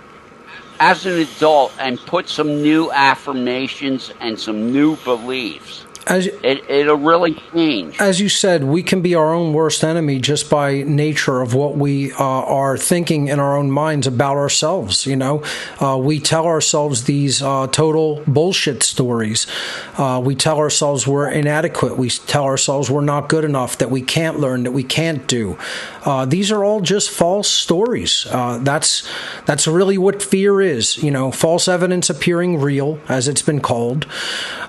as an adult, and put some new affirmations and some new beliefs. It'll really change. As you said, we can be our own worst enemy just by nature of what we are thinking in our own minds about ourselves. You know, we tell ourselves these total bullshit stories. We tell ourselves we're inadequate. We tell ourselves we're not good enough, that we can't learn, that we can't do. These are all just false stories. That's really what fear is. You know, false evidence appearing real, as it's been called.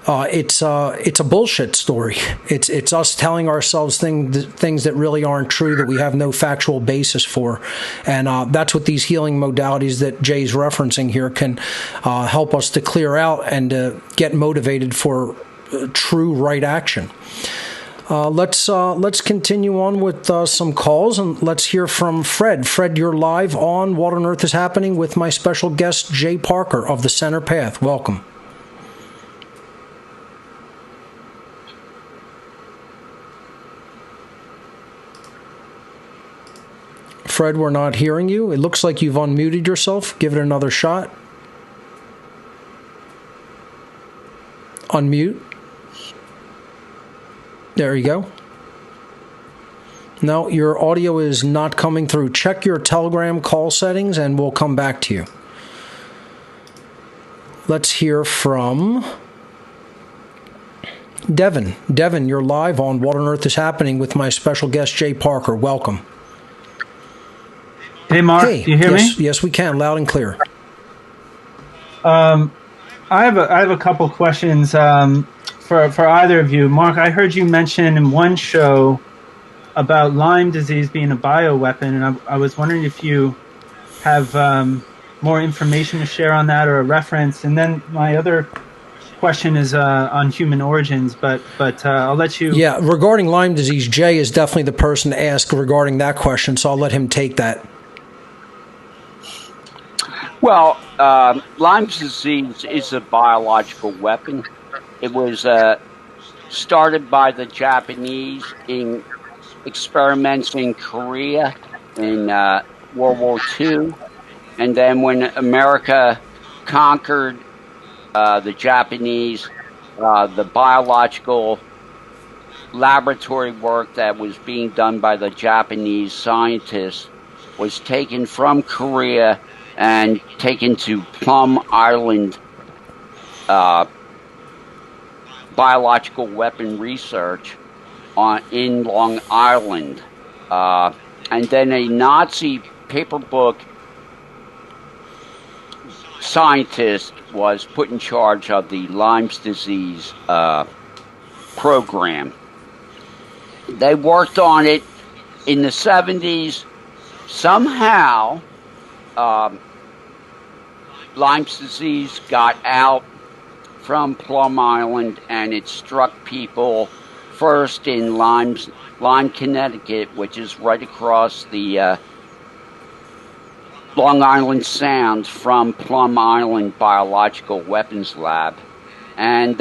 It's a bullshit story. It's us telling ourselves things that really aren't true, that we have no factual basis for, and that's what these healing modalities that Jay's referencing here can help us to clear out and get motivated for true right action. Let's continue on with some calls, and let's hear from Fred. Fred, you're live on What on Earth is Happening with my special guest Jay Parker of the Center Path. Welcome. Fred, we're not hearing you. It looks like you've unmuted yourself. Give it another shot. Unmute. There you go. No, your audio is not coming through. Check your Telegram call settings and we'll come back to you. Let's hear from Devin. Devin, you're live on What on Earth is Happening with my special guest, Jay Parker. Welcome. Hey, Mark, hey, do you hear me? Yes, we can, loud and clear. I have a couple questions for either of you. Mark, I heard you mention in one show about Lyme disease being a bioweapon, and I was wondering if you have more information to share on that or a reference. And then my other question is on human origins, but I'll let you... Yeah, regarding Lyme disease, Jay is definitely the person to ask regarding that question, so I'll let him take that. Well, Lyme disease is a biological weapon. It was started by the Japanese in experiments in Korea in World War II. And then when America conquered the Japanese, the biological laboratory work that was being done by the Japanese scientists was taken from Korea and taken to Plum Island biological weapon research in Long Island. And then a Nazi paper book scientist was put in charge of the Lyme disease program. They worked on it in the 70s. Somehow, Lyme disease got out from Plum Island, and it struck people first in Lyme, Connecticut, which is right across the Long Island Sound from Plum Island Biological Weapons Lab. And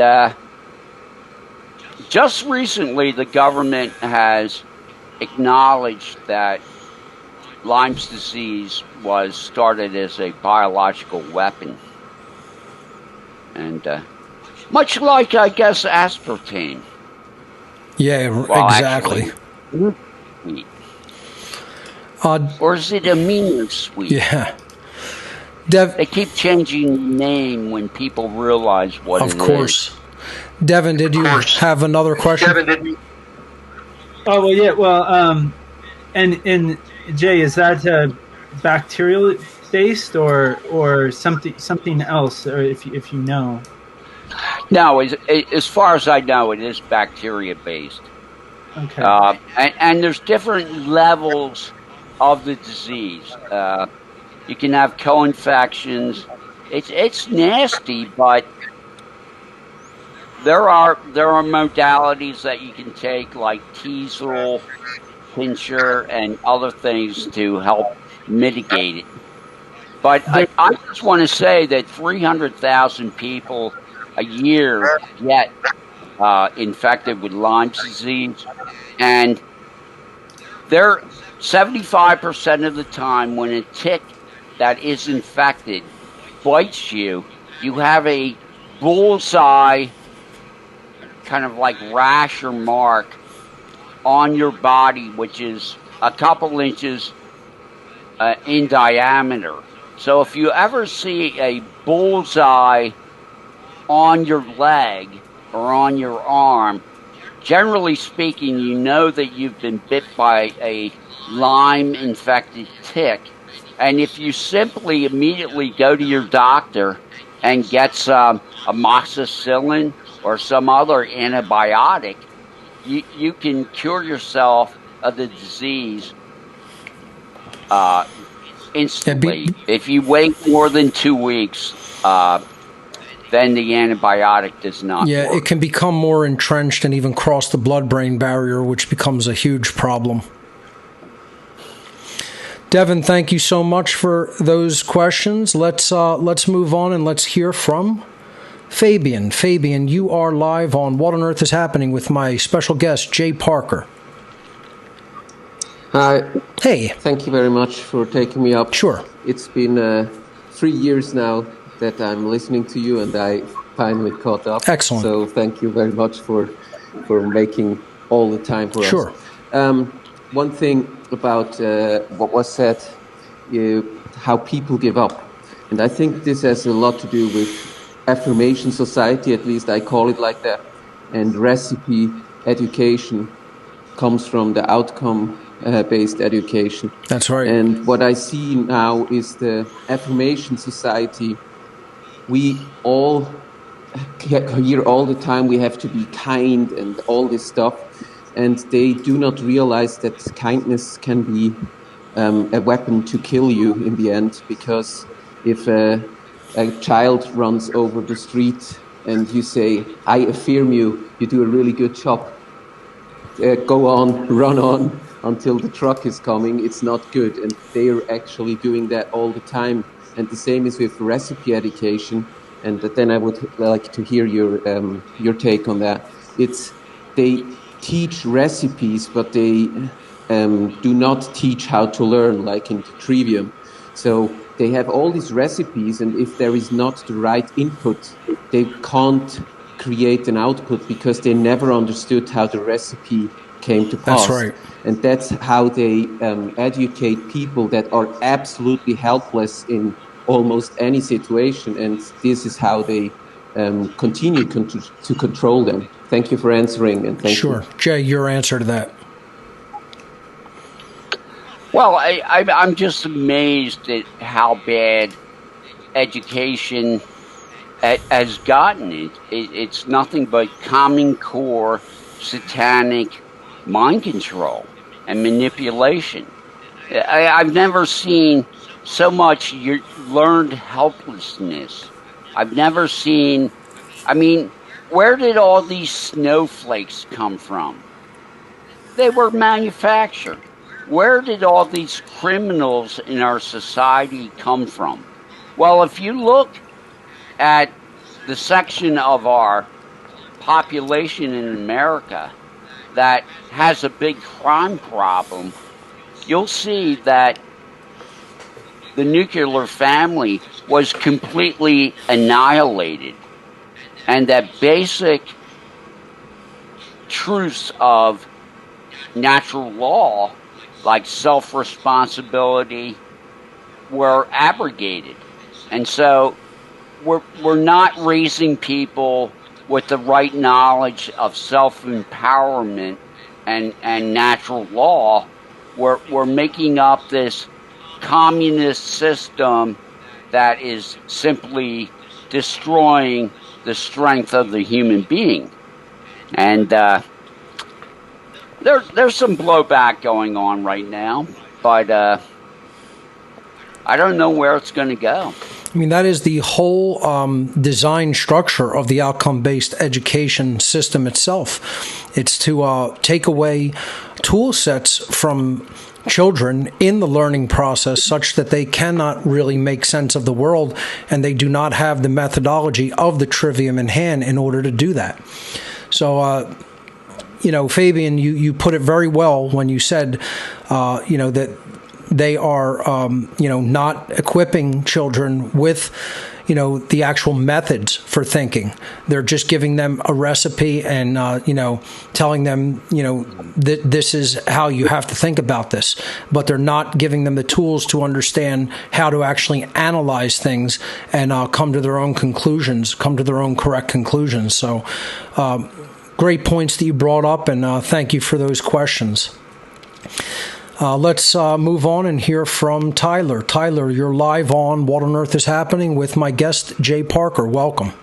just recently, the government has acknowledged that Lyme disease was started as a biological weapon. And much like, I guess, aspartame. Yeah, well, exactly. Actually, or is it amino sweet? Yeah. They keep changing the name when people realize what it is. Of course. Devin, did you have another question? Oh well, yeah. Well, and Jay, is that bacterial based or something else, or if you know? No, as far as I know, it is bacteria based. Okay. And there's different levels of the disease. You can have co-infections. It's nasty, but there are modalities that you can take, like teasel, tincture, and other things to help mitigate it. But I just want to say that 300,000 people a year get infected with Lyme's disease, and they're 75% of the time when a tick that is infected bites you, you have a bullseye kind of like rash or mark on your body, which is a couple inches in diameter. So if you ever see a bullseye on your leg or on your arm, generally speaking, you know that you've been bit by a Lyme-infected tick. And if you simply immediately go to your doctor and get some amoxicillin or some other antibiotic, you can cure yourself of the disease instantly. If you wait more than 2 weeks, then the antibiotic does not work. It can become more entrenched and even cross the blood-brain barrier, which becomes a huge problem. Devin, thank you so much for those questions. Let's move on and let's hear from Fabian. Fabian, you are live on What on Earth is Happening with my special guest, Jay Parker. Hi. Hey. Thank you very much for taking me up. Sure. It's been 3 years now that I'm listening to you, and I finally caught up. Excellent. So thank you very much for making all the time for us. Sure. One thing about what was said, how people give up. And I think this has a lot to do with affirmation society, at least I call it like that. And recipe education comes from the outcome-based education. That's right. And what I see now is the affirmation society. We all hear all the time we have to be kind and all this stuff. And they do not realize that kindness can be a weapon to kill you in the end, because if a child runs over the street and you say, I affirm you, you do a really good job, go on, run on until the truck is coming, it's not good. And they're actually doing that all the time. And the same is with recipe education. And then I would like to hear your take on that. They teach recipes, but they do not teach how to learn, like in Trivium. So they have all these recipes, and if there is not the right input, they can't create an output because they never understood how the recipe came to pass. That's right. And that's how they educate people that are absolutely helpless in almost any situation, and this is how they continue to control them. Thank you for answering, and thank you. Sure. Jay, your answer to that. Well, I'm just amazed at how bad education has gotten. It's nothing but Common Core satanic mind control and manipulation. I've never seen so much learned helplessness. I've never seen, where did all these snowflakes come from? They were manufactured. Where did all these criminals in our society come from? Well, if you look at the section of our population in America that has a big crime problem, you'll see that the nuclear family was completely annihilated, and that basic truths of natural law, like self-responsibility, were abrogated. And so we're not raising people with the right knowledge of self-empowerment and natural law, we're making up this communist system that is simply destroying the strength of the human being. And there's some blowback going on right now, but I don't know where it's going to go. I mean, that is the whole design structure of the outcome-based education system itself. It's to take away tool sets from children in the learning process such that they cannot really make sense of the world, and they do not have the methodology of the trivium in hand in order to do that. So, Fabian, you put it very well when you said, that they are, not equipping children with, the actual methods for thinking. They're just giving them a recipe and, telling them, that this is how you have to think about this. But they're not giving them the tools to understand how to actually analyze things and come to their own conclusions, come to their own correct conclusions. So, great points that you brought up, and thank you for those questions. Let's move on and hear from Tyler. Tyler, you're live on What on Earth is Happening with my guest, Jay Parker. Welcome.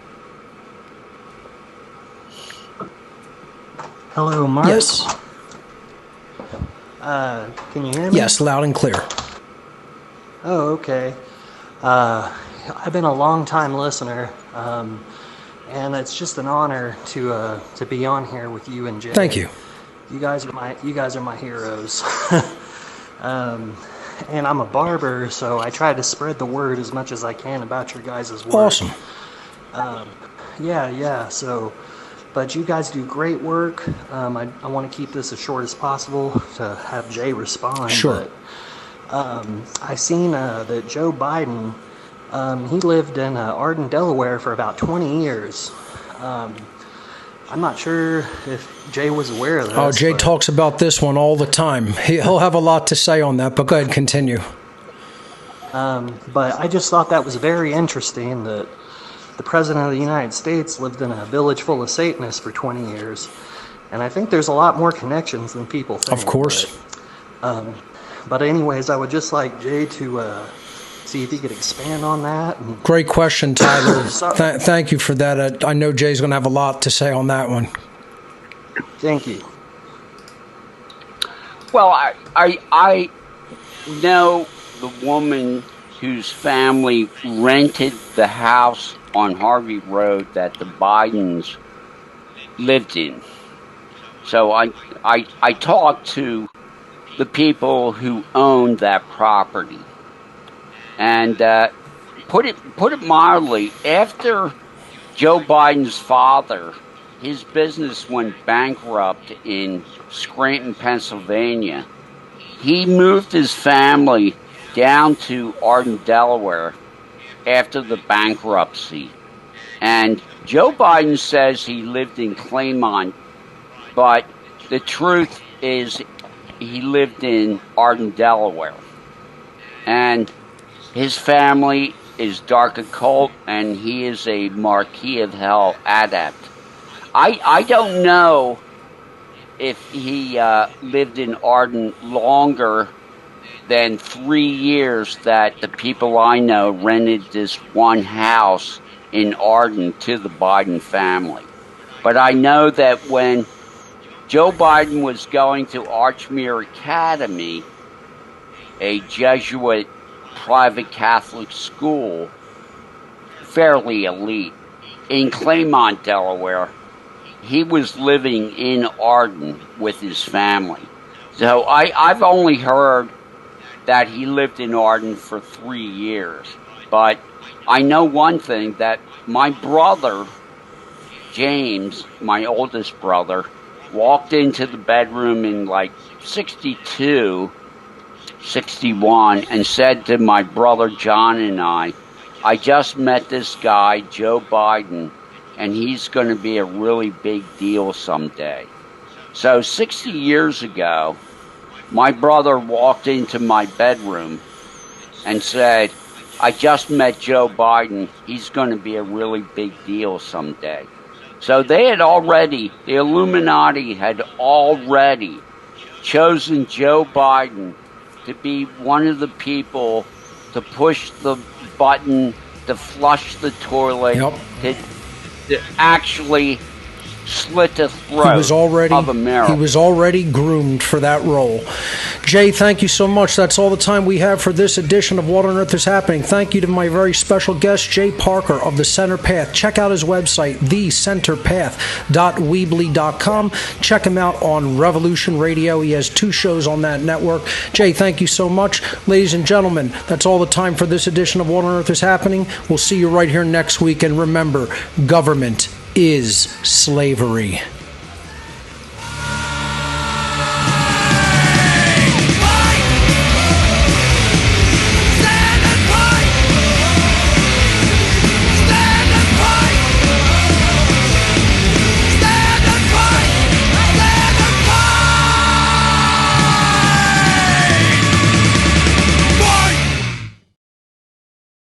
Hello, Mark. Yes. Can you hear me? Yes, loud and clear. Oh, okay. I've been a long-time listener, and it's just an honor to be on here with you and Jay. Thank you. You guys are my heroes. And I'm a barber, so I try to spread the word as much as I can about your guys' work. Awesome. Yeah. So, but you guys do great work. I want to keep this as short as possible to have Jay respond. Sure. But, I seen that Joe Biden, he lived in Arden, Delaware for about 20 years. I'm not sure if Jay was aware of this. Oh, Jay talks about this one all the time. He'll have a lot to say on that, but go ahead, continue. But I just thought that was very interesting that the President of the United States lived in a village full of Satanists for 20 years. And I think there's a lot more connections than people think. Of course. But anyways, I would just like Jay to see if he could expand on that. Great question, Tyler. Thank you for that. I know Jay's going to have a lot to say on that one. Thank you. Well, I know the woman whose family rented the house on Harvey Road that the Bidens lived in. So I talked to the people who owned that property. And put it mildly, after Joe Biden's father, his business went bankrupt in Scranton, Pennsylvania, he moved his family down to Arden, Delaware after the bankruptcy. And Joe Biden says he lived in Claymont, but the truth is he lived in Arden, Delaware. And his family is dark occult, and he is a Marquis of Hell adept. I don't know if he lived in Arden longer than 3 years that the people I know rented this one house in Arden to the Biden family. But I know that when Joe Biden was going to Archmere Academy, a Jesuit private Catholic school, fairly elite, in Claymont, Delaware, he was living in Arden with his family. So I've only heard that he lived in Arden for 3 years. But I know one thing, that my brother, James, my oldest brother, walked into the bedroom in like 62, 61, and said to my brother John and I just met this guy, Joe Biden, and he's going to be a really big deal someday. So 60 years ago, my brother walked into my bedroom and said, I just met Joe Biden, he's going to be a really big deal someday. So the Illuminati had already chosen Joe Biden to be one of the people to push the button, to flush the toilet, to actually slit the throat of America. He was already groomed for that role. Jay, thank you so much. That's all the time we have for this edition of What on Earth is Happening. Thank you to my very special guest, Jay Parker of The Center Path. Check out his website, thecenterpath.weebly.com. Check him out on Revolution Radio. He has 2 shows on that network. Jay, thank you so much. Ladies and gentlemen, that's all the time for this edition of What on Earth is Happening. We'll see you right here next week. And remember, government is slavery.